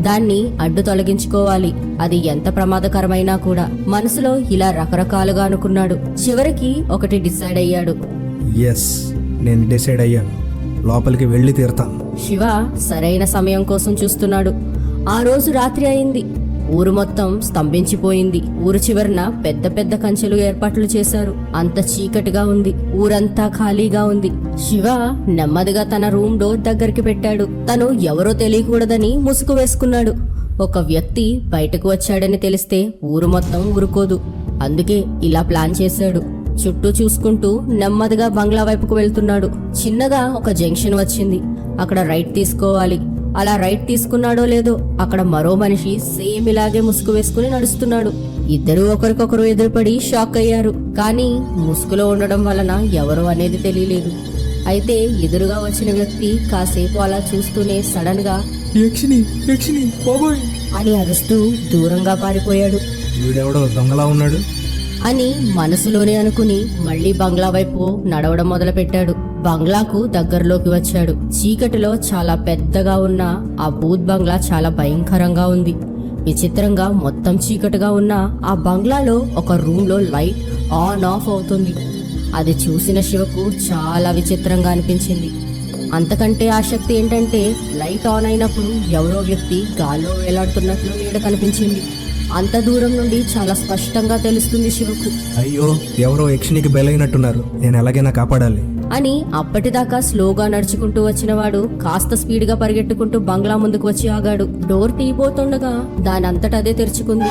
దాన్ని అడ్డు తొలగించుకోవాలి. అది ఎంత ప్రమాదకరమైనా కూడా. మనసులో ఇలా రకరకాలుగా అనుకున్నాడు. చివరికి ఒకటి డిసైడ్ అయ్యాడు. ఎస్, నేను డిసైడ్ అయ్యాను. లోపలికి వెళ్ళి తీరుతాను. శివ సరైన సమయం కోసం చూస్తున్నాడు. ఆ రోజు రాత్రి అయింది. ఊరు మొత్తం స్తంభించిపోయింది. ఊరు చివరన పెద్ద పెద్ద కంచెలు ఏర్పాట్లు చేశారు. అంత చీకటిగా ఉంది. ఊరంతా ఖాళీగా ఉంది. శివ నెమ్మదిగా తన రూమ్ డోర్ దగ్గరికి పెట్టాడు. తను ఎవరో తెలియకూడదని ముసుగు వేసుకున్నాడు. ఒక వ్యక్తి బయటకు వచ్చాడని తెలిస్తే ఊరు మొత్తం ఊరుకోదు. అందుకే ఇలా ప్లాన్ చేశాడు. చుట్టూ చూసుకుంటూ నెమ్మదిగా బంగ్లా వైపుకు వెళ్తున్నాడు. చిన్నగా ఒక జంక్షన్ వచ్చింది. అక్కడ రైట్ తీసుకోవాలి. అలా రైట్ తీసుకున్నాడో లేదో అక్కడ మరో మనిషి సేమ్ ఇలాగే ముసుగు వేసుకుని నడుస్తున్నాడు. ఇద్దరూ ఒకరికొకరు ఎదురుపడి షాక్ అయ్యారు. కానీ ముసుగులో ఉండడం వలన ఎవరు అనేది తెలియలేదు. అయితే ఎదురుగా వచ్చిన వ్యక్తి కాసేపు అలా చూస్తూనే సడన్ గా యక్షిని యక్షిని బాబోయ్ అని అరుస్తూ దూరంగా పారిపోయాడు. వీడెవడో దొంగలా ఉన్నాడు అని మనసులోనే అనుకుని మళ్ళీ బంగ్లా వైపు నడవడం మొదలుపెట్టాడు. బంగ్లాకు దగ్గరలోకి వచ్చాడు. చీకటిలో చాలా పెద్దగా ఉన్న ఆ బూత్ బంగ్లా చాలా భయంకరంగా ఉంది. విచిత్రంగా మొత్తం చీకటిగా ఉన్న ఆ బంగ్లాలో ఒక రూమ్లో లైట్ ఆన్ ఆఫ్ అవుతుంది. అది చూసిన శివకు చాలా విచిత్రంగా అనిపించింది. అంతకంటే ఆసక్తి ఏంటంటే లైట్ ఆన్ అయినప్పుడు ఎవరో వ్యక్తి గాల్లో వేలాడుతున్నట్లు నీడ కనిపించింది. అంత దూరం నుండి చాలా స్పష్టంగా తెలుస్తుంది శివకు. అయ్యో, ఎవరో యక్షినికి బలైనట్టున్నారు. నేను ఎలాగైనా కాపాడాలి అని అప్పటిదాకా స్లోగా నడుచుకుంటూ వచ్చినవాడు కాస్త స్పీడ్గా పరిగెట్టుకుంటూ బంగ్లా ముందుకు వచ్చి ఆగాడు. డోర్ తీయబోతుండగా దానంతటదే తెరుచుకుంది.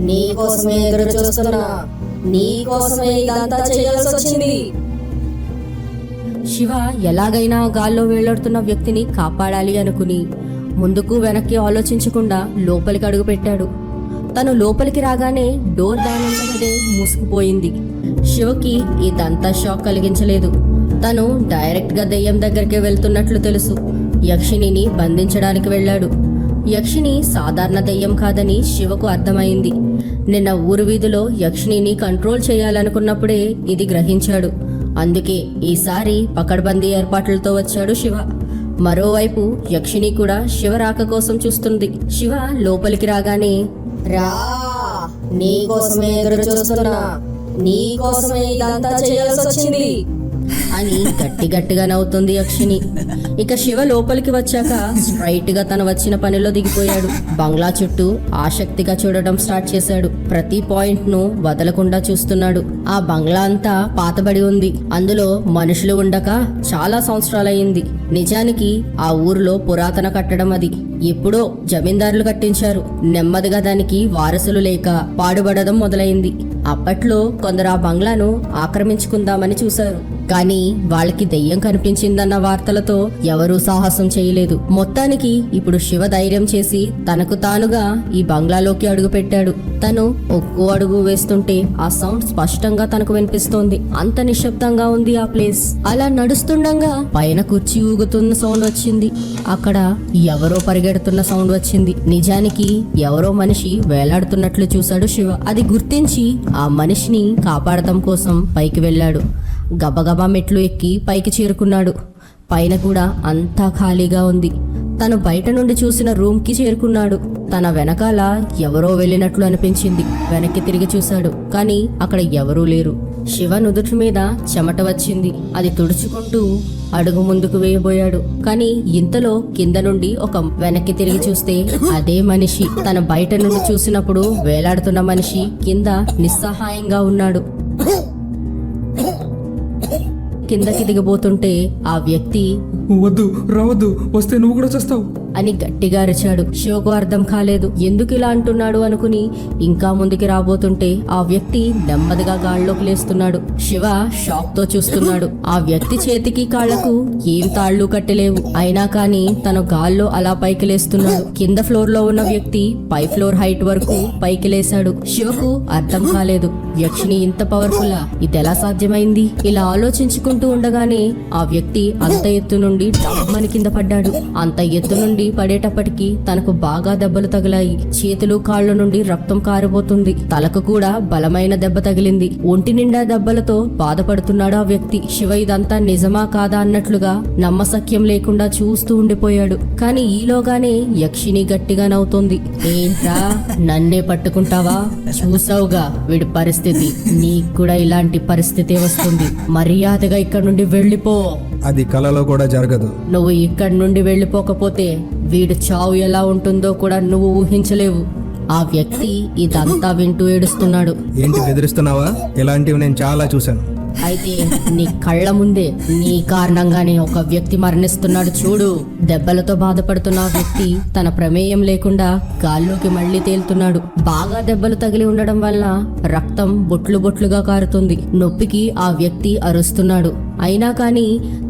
నీకోసమే ఎదురు చూస్తున్నా, నీకోసమే ఇదంతా చేయాల్సి వచ్చింది. శివ ఎలాగైనా గాల్లో వేలాడుతున్న వ్యక్తిని కాపాడాలి అనుకుని ముందుకు వెనక్కి ఆలోచించకుండా లోపలికి అడుగు పెట్టాడు. తను లోపలికి రాగానే డోర్ దానంతదే మూసుకుపోయింది. శివకి ఇదంతా షాక్ కలిగించలేదు. తను డైరెక్ట్ గా దెయ్యం దగ్గరికి వెళ్తున్నట్లు తెలుసు. యక్షిణిని బంధించడానికి వెళ్ళాడు. యక్షిణి సాధారణ దెయ్యం కాదని శివకు అర్థమైంది. నిన్న ఊరు వీధిలో యక్షిణిని కంట్రోల్ చేయాలనుకున్నప్పుడే ఇది గ్రహించాడు. అందుకే ఈసారి పకడ్బందీ ఏర్పాట్లతో వచ్చాడు శివ. మరోవైపు యక్షిణి కూడా శివ రాక కోసం చూస్తుంది. శివ లోపలికి రాగానే, రా, నీకోసమే ఎదురు చూస్తున్నా, నీకోసమే ఇదంతా చేయాల్సి వచ్చింది అని గట్టిగా నవ్వుతుంది యక్షిణి. ఇక శివ లోపలికి వచ్చాక స్ట్రైట్ గా తను వచ్చిన పనిలో దిగిపోయాడు. బంగ్లా చుట్టూ ఆసక్తిగా చూడడం స్టార్ట్ చేశాడు. ప్రతి పాయింట్ ను వదలకుండా చూస్తున్నాడు. ఆ బంగ్లా అంతా పాతబడి ఉంది. అందులో మనుషులు ఉండక చాలా సంవత్సరాలయ్యింది. నిజానికి ఆ ఊరిలో పురాతన కట్టడం అది. ఎప్పుడో జమీందారులు కట్టించారు. నెమ్మదిగా దానికి వారసులు లేక పాడుబడడం మొదలైంది. అప్పట్లో కొందరు ఆ బంగ్లాను ఆక్రమించుకుందామని చూశారు. కానీ వాళ్ళకి దెయ్యం కనిపించిందన్న వార్తలతో ఎవరూ సాహసం చేయలేదు. మొత్తానికి ఇప్పుడు శివ ధైర్యం చేసి తనకు తానుగా ఈ బంగ్లాలోకి అడుగు పెట్టాడు. తను ఒక్కో అడుగు వేస్తుంటే ఆ సౌండ్ స్పష్టంగా తనకు వినిపిస్తోంది. అంత నిశ్శబ్దంగా ఉంది ఆ ప్లేస్. అలా నడుస్తుండగా పైన కుర్చీ ఊగుతున్న సౌండ్ వచ్చింది. అక్కడ ఎవరో పరిగెడుతున్న సౌండ్ వచ్చింది. నిజానికి ఎవరో మనిషి వేలాడుతున్నట్లు చూశాడు శివ. అది గుర్తించి ఆ మనిషిని కాపాడటం కోసం పైకి వెళ్ళాడు. గబగబా మెట్లు ఎక్కి పైకి చేరుకున్నాడు. పైన కూడా అంతా ఖాళీగా ఉంది. తను బయట నుండి చూసిన రూమ్ కి చేరుకున్నాడు. తన వెనకాల ఎవరో వెళ్ళినట్లు అనిపించింది. వెనక్కి తిరిగి చూశాడు, కానీ అక్కడ ఎవరూ లేరు. శివ నుదుటి మీద చెమట వచ్చింది. అది తుడుచుకుంటూ అడుగు ముందుకు వేయబోయాడు. కానీ ఇంతలో కింద నుండి ఒక వెనక్కి తిరిగి చూస్తే అదే మనిషి. తన బయట నుండి చూసినప్పుడు వేలాడుతున్న మనిషి కింద నిస్సహాయంగా ఉన్నాడు. కిందకి దిగబోతుంటే ఆ వ్యక్తి, వద్దు, రావద్దు, వస్తే నువ్వు కూడా చేస్తావు అని గట్టిగా అరిచాడు. శివకు అర్థం కాలేదు. ఎందుకు ఇలా అంటున్నాడు అనుకుని ఇంకా ముందుకి రాబోతుంటే ఆ వ్యక్తి నెమ్మదిగా గాల్లోకి లేస్తున్నాడు. శివ షాక్ తో చూస్తున్నాడు. ఆ వ్యక్తి చేతికి కాళ్లకు ఏం తాళ్లు కట్టలేవు. అయినా కానీ తను గాల్లో అలా పైకి లేస్తున్నాడు. కింద ఫ్లోర్ లో ఉన్న వ్యక్తి పై ఫ్లోర్ హైట్ వరకు పైకి లేశాడు. శివకు అర్థం కాలేదు, యక్షిణి ఇంత పవర్ఫుల్లా, ఇదెలా సాధ్యమైంది? ఇలా ఆలోచించుకుంటూ ఉండగానే ఆ వ్యక్తి అంత ఎత్తు నుండి డమ్మని కింద పడ్డాడు. అంత ఎత్తు నుండి పడేటప్పటికి తనకు బాగా దెబ్బలు తగిలాయి. చేతులు కాళ్ళ నుండి రక్తం కారిపోతుంది. తలకు కూడా బలమైన దెబ్బ తగిలింది. ఒంటి నిండా దెబ్బలతో బాధపడుతున్నాడు ఆ వ్యక్తి. శివ ఇదంతా నిజమా కాదా అన్నట్లుగా నమ్మశక్యం లేకుండా చూస్తూ ఉండిపోయాడు. కానీ ఈలోగానే యక్షిణి గట్టిగా నవ్వుతోంది. ఏంట్రా, నన్నే పట్టుకుంటావా? చూసావుగా వీడి పరిస్థితి, నీకు కూడా ఇలాంటి పరిస్థితి వస్తుంది. మర్యాదగా ఇక్కడ నుండి వెళ్ళిపో. అది కలలో కూడా జరగదు. నువ్వు ఇక్కడి నుండి వెళ్ళిపోకపోతే వీడు చావు ఎలా ఉంటుందో కూడా నువ్వు ఊహించలేవు. ఆ వ్యక్తి ఇదంతా వింటూ ఏడుస్తున్నాడు. ఏంటి బెదిరిస్తున్నావా? ఇలాంటివి నేను చాలా చూశాను. అయితే నీ కళ్ళ ముందే నీ కారణంగానే ఒక వ్యక్తి మరణిస్తున్నాడు చూడు. దెబ్బలతో బాధపడుతున్న ఆ వ్యక్తి తన ప్రమేయం లేకుండా గాల్లోకి మళ్లీ తేలుతున్నాడు. బాగా దెబ్బలు తగిలి ఉండడం వల్ల రక్తం బొట్లు బొట్లుగా కారుతుంది. నొప్పికి ఆ వ్యక్తి అరుస్తున్నాడు. అయినా కానీ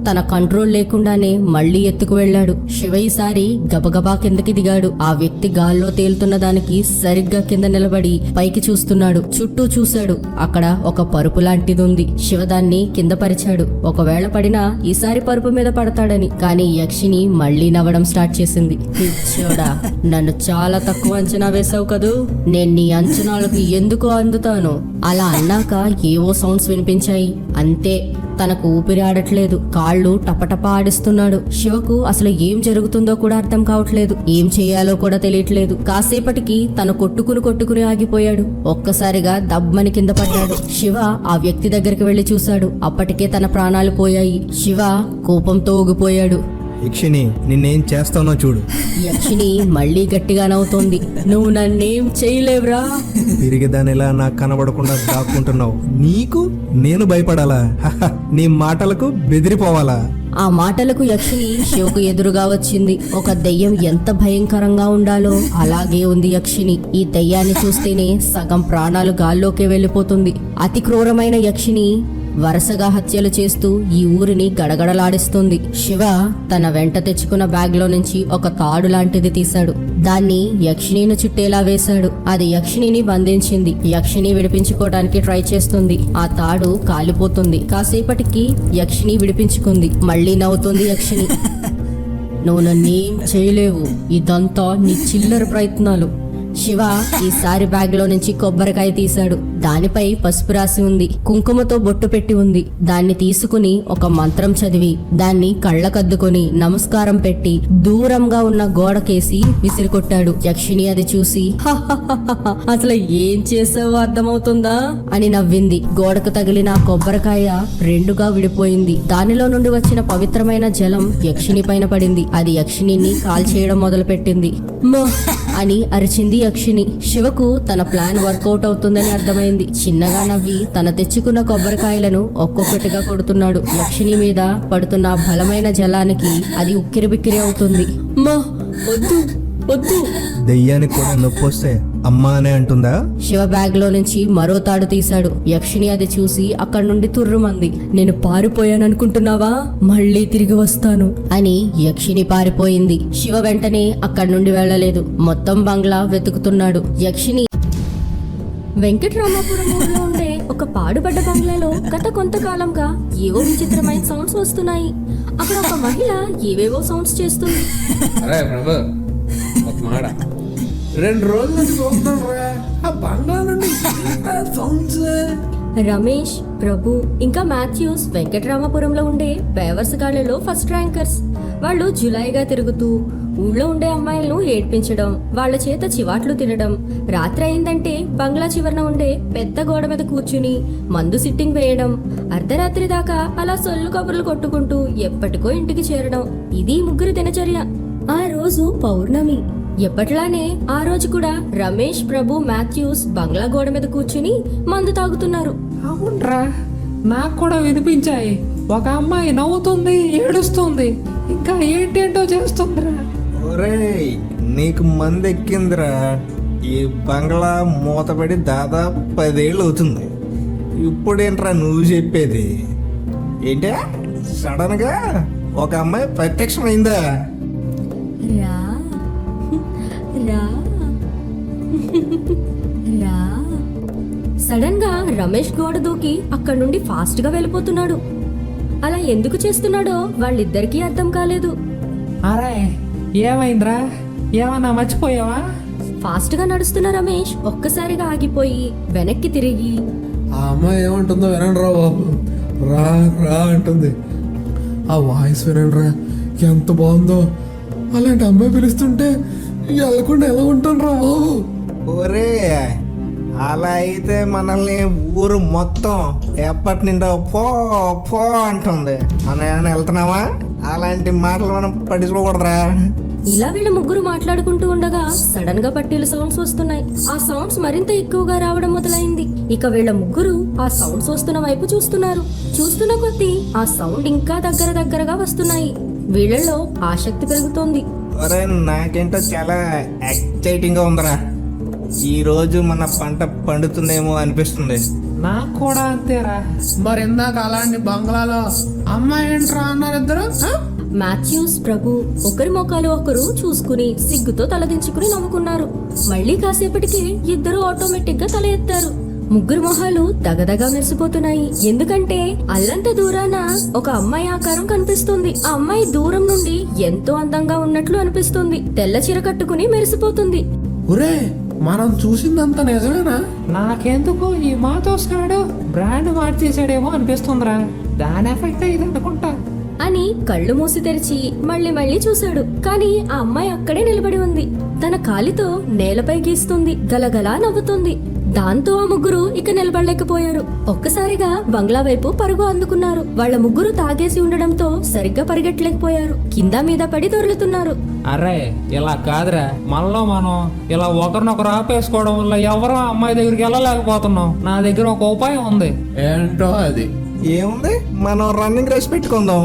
తన కంట్రోల్ లేకుండానే మళ్లీ ఎత్తుకు వెళ్ళాడు. శివ ఈసారి గబగబా కిందకి దిగాడు. ఆ వ్యక్తి గాల్లో తేలుతున్న దానికి సరిగ్గా కింద నిలబడి పైకి చూస్తున్నాడు. చుట్టూ చూశాడు. అక్కడ ఒక పరుపు లాంటిది ఉంది. శివ దాన్ని కింద పరిచాడు. ఒకవేళ పడినా ఈసారి పరుపు మీద పడతాడని. కానీ యక్షిని మళ్లీ నవ్వడం స్టార్ట్ చేసింది. పిచ్చోడా, నన్ను చాలా తక్కువ అంచనా వేసావు కదూ. నేను నీ అంచనాలకు ఎందుకు అందుతాను? అలా అన్నాక ఏవో సౌండ్స్ వినిపించాయి. అంతే, తనకు ఊపిరి ఆడట్లేదు. కాళ్ళు టపటపా ఆడిస్తున్నాడు. శివకు అసలు ఏం జరుగుతుందో కూడా అర్థం కావట్లేదు. ఏం చేయాలో కూడా తెలియట్లేదు. కాసేపటికి తను కొట్టుకుని ఆగిపోయాడు. ఒక్కసారిగా దబ్బని కింద పడ్డాడు. శివ ఆ వ్యక్తి దగ్గరికి వెళ్లి చూశాడు. అప్పటికే తన ప్రాణాలు పోయాయి. శివ కోపంతో ఊగిపోయాడు. యక్షిణి, నిన్నేం చేస్తానో చూడు. యక్షిని మళ్ళీ గట్టిగా నవ్వుతోంది. నువ్వు నన్నేం చేయలేవురా. తిరిగి దాని ఇలా నాకు కనబడకుండా దాక్కుంటున్నావు. నీకు నేను భయపడాలా? హహ, నీ మాటలకు బెదిరిపోవాలా? ఆ మాటలకు యక్షిని శివకు ఎదురుగా వచ్చింది. ఒక దెయ్యం ఎంత భయంకరంగా ఉండాలో అలాగే ఉంది యక్షిని. ఈ దెయ్యాన్ని చూస్తేనే సగం ప్రాణాలు గాల్లోకే వెళ్ళిపోతుంది. అతి క్రూరమైన యక్షిని వరుసగా హత్యలు చేస్తూ ఈ ఊరిని గడగడలాడిస్తుంది. శివ తన వెంట తెచ్చుకున్న బ్యాగ్ లో నుంచి ఒక తాడు లాంటిది తీశాడు. దాన్ని యక్షిణిని చుట్టేలా వేశాడు. అది యక్షిణిని బంధించింది. యక్షిణి విడిపించుకోవడానికి ట్రై చేస్తుంది. ఆ తాడు కాలిపోతుంది. కాసేపటికి యక్షిణి విడిపించుకుంది. మళ్ళీ నవ్వుతుంది యక్షిణి. నువ్వు నన్నేం చేయలేవు, ఇదంతా నీ చిల్లర ప్రయత్నాలు. శివ ఈసారి బ్యాగ్ లో నుంచి కొబ్బరికాయ తీశాడు. దానిపై పసుపు రాసి ఉంది. కుంకుమతో బొట్టు పెట్టి ఉంది. దాన్ని తీసుకుని ఒక మంత్రం చదివి దాన్ని కళ్ళకద్దుకొని నమస్కారం పెట్టి దూరంగా ఉన్న గోడకేసి విసిరికొట్టాడు. యక్షిణి అది చూసి "హహహహహ, అసలు ఏం చేసావో అర్థమవుతుందా అని నవ్వింది. గోడకు తగిలిన ఆ కొబ్బరికాయ రెండుగా విడిపోయింది. దానిలో నుండి వచ్చిన పవిత్రమైన జలం యక్షిణి పైన పడింది. అది యక్షిణిని కాల్చేయడం మొదలుపెట్టింది. "మ" అని అరిచింది యక్షిణి. శివకు తన ప్లాన్ వర్కౌట్ అవుతుందని అర్థమైంది. చిన్నగా నవ్వి తన తెచ్చుకున్న కొబ్బరికాయలను ఒక్కొక్కటిగా కొడుతున్నాడు. యక్షిణి మీద పడుతున్న ఆ బలమైన జలానికి అది ఉక్కిరిబిక్కిరి అవుతుంది. "మా వద్దు వద్దు." దెయ్యానికి కూడా నొప్పి వస్తే అమ్మా అనే అంటుందా? శివ బ్యాగ్ లో నుంచి మరో తాడు తీశాడు. యక్షిణి అది చూసి అక్కడి నుండి తుర్రుమంది. "నేను పారిపోయాననుకుంటున్నావా? మళ్ళీ తిరిగి వస్తాను" అని యక్షిణి పారిపోయింది. శివ వెంటనే అక్కడి నుండి వెళ్ళలేదు. మొత్తం బంగ్లా వెతుకుతున్నాడు. యక్షిణి వెంకటరామాపురం ఊర్లో ఉండే ఒక పాడుబడ్డ బంగ్లాలో గత కొంతకాలంగా ఏవో విచిత్రమైన సౌండ్స్ వస్తున్నాయి. అక్కడ ఒక మహిళ ఏవేవో సౌండ్స్ చేస్తుంది. అరే ప్రభు, ఒక మాట. 2 రోజుల నుంచి చూస్తున్నాను రా, ఆ బంగ్లా నుండి సౌండ్స్. రమేష్, ప్రభు ఇంకా మాథ్యూస్ వెంకటరామపురంలో ఉండే బేవర్స్ గాళ్లలో ఫస్ట్ ర్యాంకర్స్. వాళ్ళు జులాయిగా తిరుగుతూ ఊళ్ళో ఉండే అమ్మాయిలను ఏడ్పించడం, వాళ్ళ చేత చివాట్లు తినడం, రాత్రి అయిందంటే బంగ్లా చివరన ఉండే పెద్ద గోడ మీద కూర్చుని మందు సిట్టింగ్ వేయడం, అర్ధరాత్రి దాకా అలా సొల్లు కబుర్లు కొట్టుకుంటూ ఎప్పటికో ఇంటికి చేరడం. ఇది ముగ్గురి దినచర్య. ఆ రోజు పౌర్ణమి. ఎప్పట్లానే ఆ రోజు కూడా రమేష్, ప్రభు, మాథ్యూస్ బంగ్లా గోడ మీద కూర్చుని మందు తాగుతున్నారు. అవునరా, నాకు కూడా వినిపించాయి. ఒక అమ్మాయి నవ్వుతుంది, ఏడుస్తుంది, ఇంకా ఏంటేంటో చేస్తుందిరా. ఒరేయ్, నీకు మంది ఎక్కిందిరా. ఈ బంగ్లా మూతపడి దాదాపు 10 ఏళ్ళు అవుతుంది. ఇప్పుడేంట్రా నువ్వు చెప్పేది? ఏంటే సడన్ గా ఒక అమ్మాయి ప్రత్యక్షమైందా? రా రా రా. సడన్ గా రమేష్ గోడ దూకి అక్కడి నుండి ఫాస్ట్ గా వెళ్ళిపోతున్నాడు. అలా ఎందుకు చేస్తున్నాడో వాళ్ళిద్దరికీ అర్థం కాలేదు. అరే, ఏమైందిరా? ఏమన్నా మర్చిపోయావా? ఫాస్ట్ గా నడుస్తున్న రమేష్ ఒక్కసారిగా ఆగిపోయి వెనక్కి తిరిగి ఆ అమ్మాయి ఏమంటుందో వినండి రా బాబు. రా రా అంటుంది. ఆ వాయిస్ వినండి రా, ఎంత బాగుందో. అలాంటి అమ్మాయి పిలుస్తుంటే వెళ్ళకుండా ఎలా ఉంటాను రా బాబు. ఒరే, అలా అయితే మనల్ని ఊరు మొత్తం ఎప్పటి నిండో పో పో అంటుంది. మనం ఏమైనా వెళ్తున్నావా? అలాంటి మాటలు మనం పట్టించుకోకూడదురా. ఇలా వీళ్ళ ముగ్గురు మాట్లాడుకుంటూ ఉండగా సడన్ గా పట్టీల సౌండ్స్ వస్తున్నాయి. ఆ సౌండ్స్ మరింత ఎక్కువగా రావడం మొదలైంది. ఇక వీళ్ళ ముగ్గురు ఆ సౌండ్స్ వస్తున్న వైపు చూస్తున్నారు. చూస్తున్న కొద్దీ ఆ సౌండ్ ఇంకా దగ్గరగా వస్తున్నాయి. వీళ్ళలో ఆసక్తి పెరుగుతోంది. ఒరే, నాకేంటో చాలా ఎక్సైటింగ్ గా ఉందిరా. ఈ రోజు మన పంట పండుతుందేమో అనిపిస్తుంది. నాకు కూడా అంతేరా. మరి ఇందాక అలాంటి బంగ్లాలో అమ్మాయి ఏంట్రా అన్నారు ఇద్దరు. మాథ్యూస్, ప్రభు ఒకరి మొఖాలు ఒకరు చూసుకుని సిగ్గుతో తలదించుకుని నవ్వుకున్నారు. మళ్ళీ కాసేపటికి ఇద్దరు ఆటోమేటిక్ గా తల ఎత్తారు. ముగ్గురు మొహాలు దగదగా మెరిసిపోతున్నాయి. ఎందుకంటే అల్లంత దూరాన ఒక అమ్మాయి ఆకారం కనిపిస్తుంది. ఆ అమ్మాయి దూరం నుండి ఎంతో అందంగా ఉన్నట్లు అనిపిస్తుంది. తెల్ల చీర కట్టుకుని మెరిసిపోతుంది. ఒరే, మనం చూసిందంతా నిజమేనా? నాకెందుకు ఈ మాతోస్ గాడు బ్రాండ్ మార్చేసాడేమో అనిపిస్తుందిరా. దాని ఎఫెక్ట్ ఇది అనుకుంటా. అని కళ్ళు మూసి తెరిచి మళ్ళీ చూశాడు. కానీ ఆ అమ్మాయి అక్కడే నిలబడి ఉంది. తన కాలితో నేలపై గీస్తుంది. గలగలా నవ్వుతుంది. దాంతో ఆ ముగ్గురు ఇక నిలబడలేకపోయారు. ఒక్కసారిగా బంగ్లా వైపు పరుగు అందుకున్నారు. వాళ్ళ ముగ్గురు తాగేసి ఉండడంతో సరిగ్గా పరిగెట్టలేకపోయారు. కింద మీద పడి దొర్లుతున్నారు. అరే, ఇలా కాదురా. మనలో మనం ఇలా ఒకరినొకరు ఆపేసుకోవడం వల్ల ఎవరో అమ్మాయి దగ్గరికి వెళ్ళలేకపోతున్నాం. నా దగ్గర ఒక ఉపాయం ఉంది. ఏంటో అది? ఏముంది, మనం రన్నింగ్ రేస్ పెట్టుకుందాం.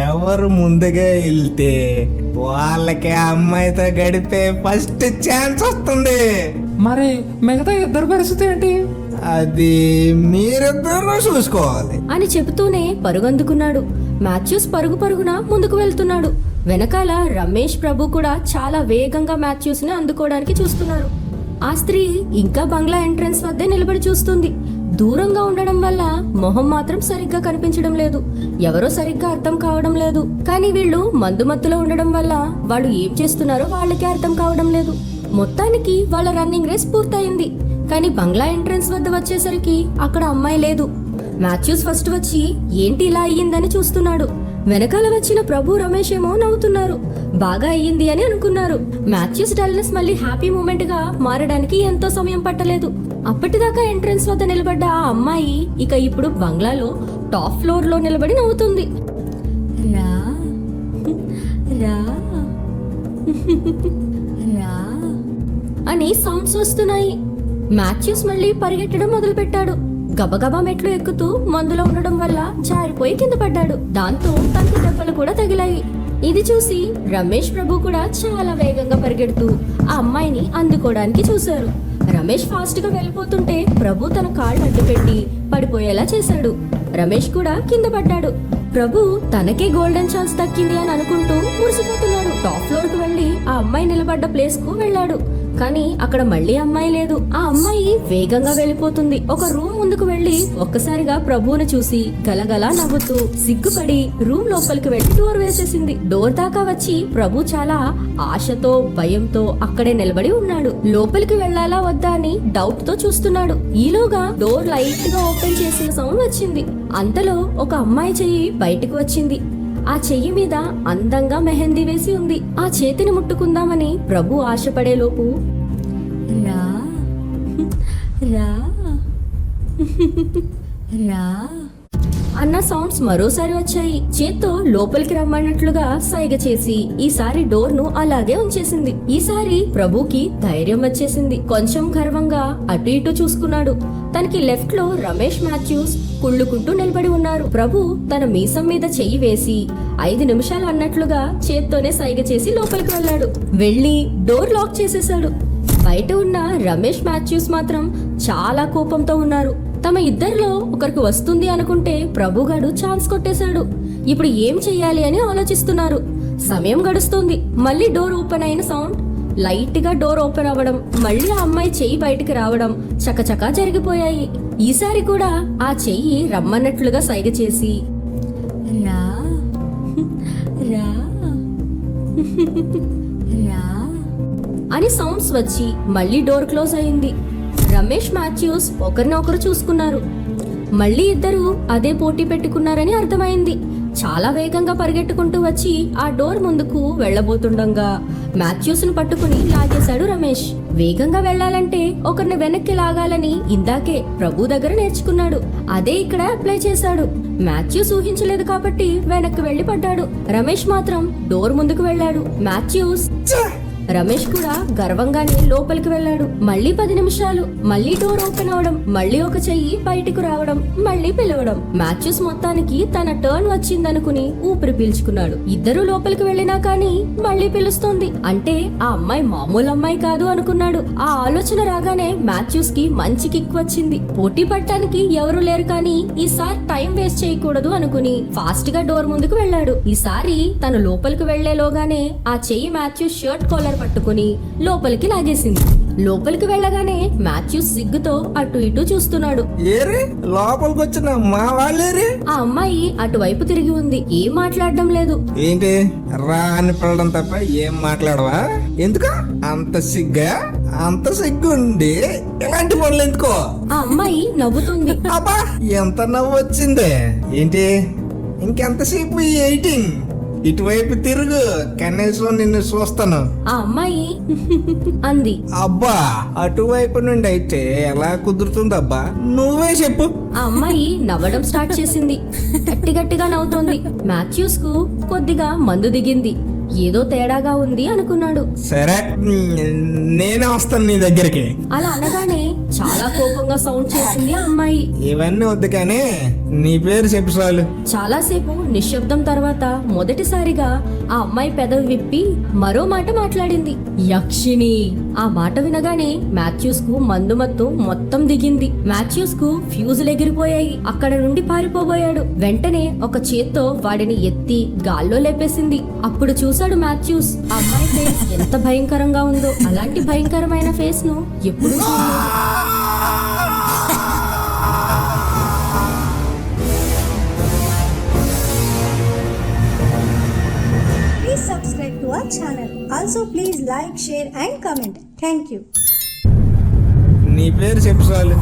ఎవరు ముందుగా వెళ్తే వాళ్ళకి ఆ అమ్మాయితో గడిపే ఫస్ట్ ఛాన్స్ వస్తుంది. మరి మిగతా ఇద్దరు పరిస్థితి ఏంటి? అది మీరిద్దరూ చూసుకోవాలి. అని చెబుతూనే పరుగందుకున్నాడు. మాథ్యూస్ పరుగు పరుగున ముందుకు వెళ్తున్నాడు. వెనకాల రమేష్ ప్రభు కూడా చాలా వేగంగా మాథ్యూస్ ని అందుకోవడానికి చూస్తున్నారు. ఆ స్త్రీ ఇంకా బంగ్లా ఎంట్రన్స్ వద్దే నిలబడి చూస్తుంది. దూరంగా ఉండడం వల్ల మొహం మాత్రం సరిగ్గా కనిపించడం లేదు. ఎవరో సరిగ్గా అర్థం కావడం లేదు. కానీ వీళ్ళు మందుమత్తులో ఉండడం వల్ల వాళ్ళు ఏం చేస్తున్నారో వాళ్ళకే అర్థం కావడం లేదు. మొత్తానికి వాళ్ళ రన్నింగ్ రేస్ పూర్తయింది. కానీ బంగ్లా ఎంట్రన్స్ వద్ద వచ్చేసరికి అక్కడ అమ్మాయి లేదు. మాథ్యూస్ ఫస్ట్ వచ్చి ఏంటి ఇలా అయ్యిందని చూస్తున్నాడు. వెనకాల వచ్చిన ప్రభు రమేష్ ఏమో నవ్వుతున్నారు. బాగా అయ్యింది అని అనుకున్నారు. మాథ్యూస్ డల్నెస్ మళ్ళీ హ్యాపీ మూమెంట్ గా మారడానికి ఎంతో సమయం పట్టలేదు. అప్పటిదాకా ఎంట్రన్స్ వద్ద నిలబడ్డ ఆ అమ్మాయి ఇక ఇప్పుడు బంగ్లాలో టాప్ ఫ్లోర్ లో నిలబడి నవ్వుతుంది. రా రా రా అని సౌండ్స్ వస్తున్నాయి. మాథ్యూస్ మళ్ళీ పరిగెట్టడం మొదలు పెట్టాడు. గబగబా మెట్లు ఎక్కుతూ మందులో ఉండడం వల్ల జారిపోయి కింద పడ్డాడు. దాంతో తనకి దెబ్బలు కూడా తగిలాయి. ఇది చూసి రమేష్ ప్రభు కూడా చాలా వేగంగా పరిగెడుతూ ఆ అమ్మాయిని అందుకోవడానికి చూశారు. రమేష్ ఫాస్ట్ గా వెళ్ళిపోతుంటే ప్రభు తన కాళ్ళు అడ్డుపెట్టి పడిపోయేలా చేశాడు. రమేష్ కూడా కింద పడ్డాడు. ప్రభు తనకే గోల్డెన్ ఛాన్స్ దక్కింది అని అనుకుంటూ మురిసిపోతున్నాడు. టాప్ ఫ్లోర్ కు వెళ్లి ఆ అమ్మాయి నిలబడ్డ ప్లేస్ కు వెళ్ళాడు. కానీ అక్కడ మళ్ళీ అమ్మాయి లేదు. ఆ అమ్మాయి వేగంగా వెళ్ళిపోతుంది. ఒక రూమ్ ముందుకు వెళ్లి ఒక్కసారిగా ప్రభువును చూసి గలగలా నవ్వుతూ సిగ్గుపడి రూమ్ లోపలికి వెళ్లి డోర్ వేసేసింది. డోర్ దాకా వచ్చి ప్రభు చాలా ఆశతో భయంతో అక్కడే నిలబడి ఉన్నాడు. లోపలికి వెళ్లాలా వద్దా అని డౌట్ తో చూస్తున్నాడు. ఈలోగా డోర్ లైట్ గా ఓపెన్ చేసిన సౌండ్ వచ్చింది. అంతలో ఒక అమ్మాయి చెయ్యి బయటకు వచ్చింది. ఆ చెయ్యి మీద అందంగా మెహందీ వేసి ఉంది. ఆ చేతిని ముట్టుకుందామని ప్రభు ఆశపడేలోపు రా రా రా అన్న సౌండ్స్ మరోసారి వచ్చాయి. చేత్తో లోపలికి రమ్మన్నట్లుగా సైగ చేసి ఈసారి డోర్ ను అలాగే ఉంచేసింది. ఈసారి ప్రభుకి ధైర్యం వచ్చేసింది. కొంచెం గర్వంగా అటు ఇటు చూసుకున్నాడు. తనకి లెఫ్ట్ లో రమేష్ మాథ్యూస్ కుళ్ళుకుంటూ నిలబడి ఉన్నారు. ప్రభు తన మీసం మీద చెయ్యి వేసి 5 నిమిషాలు అన్నట్లుగా చేత్తోనే సైగ చేసి లోపలికి వెళ్ళాడు. వెళ్లి డోర్ లాక్ చేసేశాడు. బయట ఉన్న రమేష్ మాథ్యూస్ మాత్రం చాలా కోపంతో ఉన్నారు. తమ ఇద్దరిలో ఒకరికి వస్తుంది అనుకుంటే ప్రభుగాడు ఛాన్స్ కొట్టేశాడు. ఇప్పుడు ఏం చెయ్యాలి అని ఆలోచిస్తున్నారు. సమయం గడుస్తుంది. మళ్ళీ డోర్ ఓపెన్ అయిన సౌండ్, లైట్ గా డోర్ ఓపెన్ అవ్వడం, మళ్ళీ ఆ అమ్మాయి చెయ్యి బయటికి రావడం చకచకా జరిగిపోయాయి. ఈసారి కూడా ఆ చెయ్యి రమ్మన్నట్లుగా సైగ చేసి రా రా రా అని సౌండ్స్ వచ్చి మళ్ళీ డోర్ క్లోజ్ అయింది. రమేష్ మాథ్యూస్ ఒకరినొకరు చూసుకున్నారు. మళ్ళీ ఇద్దరు అదే పోటీ పెట్టుకున్నారని అర్థమైంది. చాలా వేగంగా పరిగెట్టుకుంటూ వచ్చి ఆ డోర్ ముందుకు వెళ్లబోతుండగా మాథ్యూస్ ను పట్టుకుని లాగేశాడు రమేష్. వేగంగా వెళ్లాలంటే ఒకరిని వెనక్కి లాగాలని ఇందాకే ప్రభు దగ్గర నేర్చుకున్నాడు. అదే ఇక్కడ అప్లై చేశాడు. మాథ్యూస్ ఊహించలేదు కాబట్టి వెనక్కి వెళ్లి పడ్డాడు. రమేష్ మాత్రం డోర్ ముందుకు వెళ్ళాడు. మాథ్యూస్ రమేష్ కూడా గర్వంగానే లోపలికి వెళ్ళాడు. మళ్ళీ 10 నిమిషాలు. మళ్ళీ డోర్ ఓపెన్ అవడం, మళ్ళీ ఒక చెయ్యి బయటకు రావడం, మళ్ళీ పిలవడం. మాథ్యూస్ మొత్తానికి తన టర్న్ వచ్చిందనుకుని ఊపిరి పీల్చుకున్నాడు. ఇద్దరు లోపలికి వెళ్ళినా కానీ మళ్ళీ పిలుస్తోంది. అంటే ఆ అమ్మాయి మామూలు అమ్మాయి కాదు అనుకున్నాడు. ఆ ఆలోచన రాగానే మాథ్యూస్ కి మంచి కిక్ వచ్చింది. పోటీ పడటానికి ఎవరు లేరు కానీ ఈసారి టైం వేస్ట్ చేయకూడదు అనుకుని ఫాస్ట్ గా డోర్ ముందుకు వెళ్ళాడు. ఈసారి తను లోపలికి వెళ్లేలోగానే ఆ చెయ్యి మాథ్యూస్ షర్ట్ కాలర్ పట్టుకుని లోపలికి లాగేసింది. లోపలికి వెళ్ళగానే మాథ్యూస్ సిగ్గుతో అటు ఇటు చూస్తున్నాడు. ఏరే లోపలికి వచ్చిన మా వాళ్ళేరే. ఆ అమ్మాయి అటువైపు తిరిగి ఉంది. ఏం మాట్లాడడం లేదు. ఏంటి రా అని పిల్లడం తప్ప ఏం మాట్లాడవా? ఎందుకు అంత సిగ్గా? అంత సిగ్గుండి ఇలాంటి పనులు ఎందుకో? ఆ అమ్మాయి నవ్వుతుంది. అబ్బా ఎంత నవ్వు వచ్చిందే. ఏంటి ఇంకెంతసేపు ఈ ఎయిటింగ్? ఇటువైపు తిరుగు, కనీసం నిన్ను చూస్తాను. ఆ అమ్మాయి అంది. అబ్బా అటువైపు నుండి అయితే ఎలా కుదురుతుందబ్బా? నువ్వే చెప్పు. ఆ అమ్మాయి నవ్వడం స్టార్ట్ చేసింది. గట్టి గట్టిగా నవ్వుతోంది. మాథ్యూస్ కు కొద్దిగా మందు దిగింది. ఏదో తేడాగా ఉంది అనుకున్నాడు. సరే నేనే వస్తాను నీ దగ్గరికి. అలా అనగానే చాలా కోపంగా సౌండ్ చేసింది ఆ అమ్మాయి. ఇవన్నీ వద్దు కానీ నీ పేరు చెప్పు చాలు. చాలాసేపు నిశ్శబ్దం తర్వాత మొదటిసారిగా ఆ అమ్మాయి పెదవి విప్పి మరో మాట మాట్లాడింది. యక్షిణి. ఆ మాట వినగానే మాథ్యూస్ కు మందుమత్తు మొత్తం దిగింది. మాథ్యూస్ కు ఫ్యూజులు ఎగిరిపోయాయి. అక్కడ నుండి పారిపోబోయాడు. వెంటనే ఒక చేత్తో వాడిని ఎత్తి గాల్లో లేపేసింది. అప్పుడు చూశాడు మాథ్యూస్ ఆ అమ్మాయి ఫేస్ ఎంత భయంకరంగా ఉందో. అలాంటి భయంకరమైన ఫేస్ ను ఎప్పుడూ చూడలేదు. Please subscribe to our channel. Also, please like, share, and comment. Thank you. నీ పేరు చెప్పు చాలు.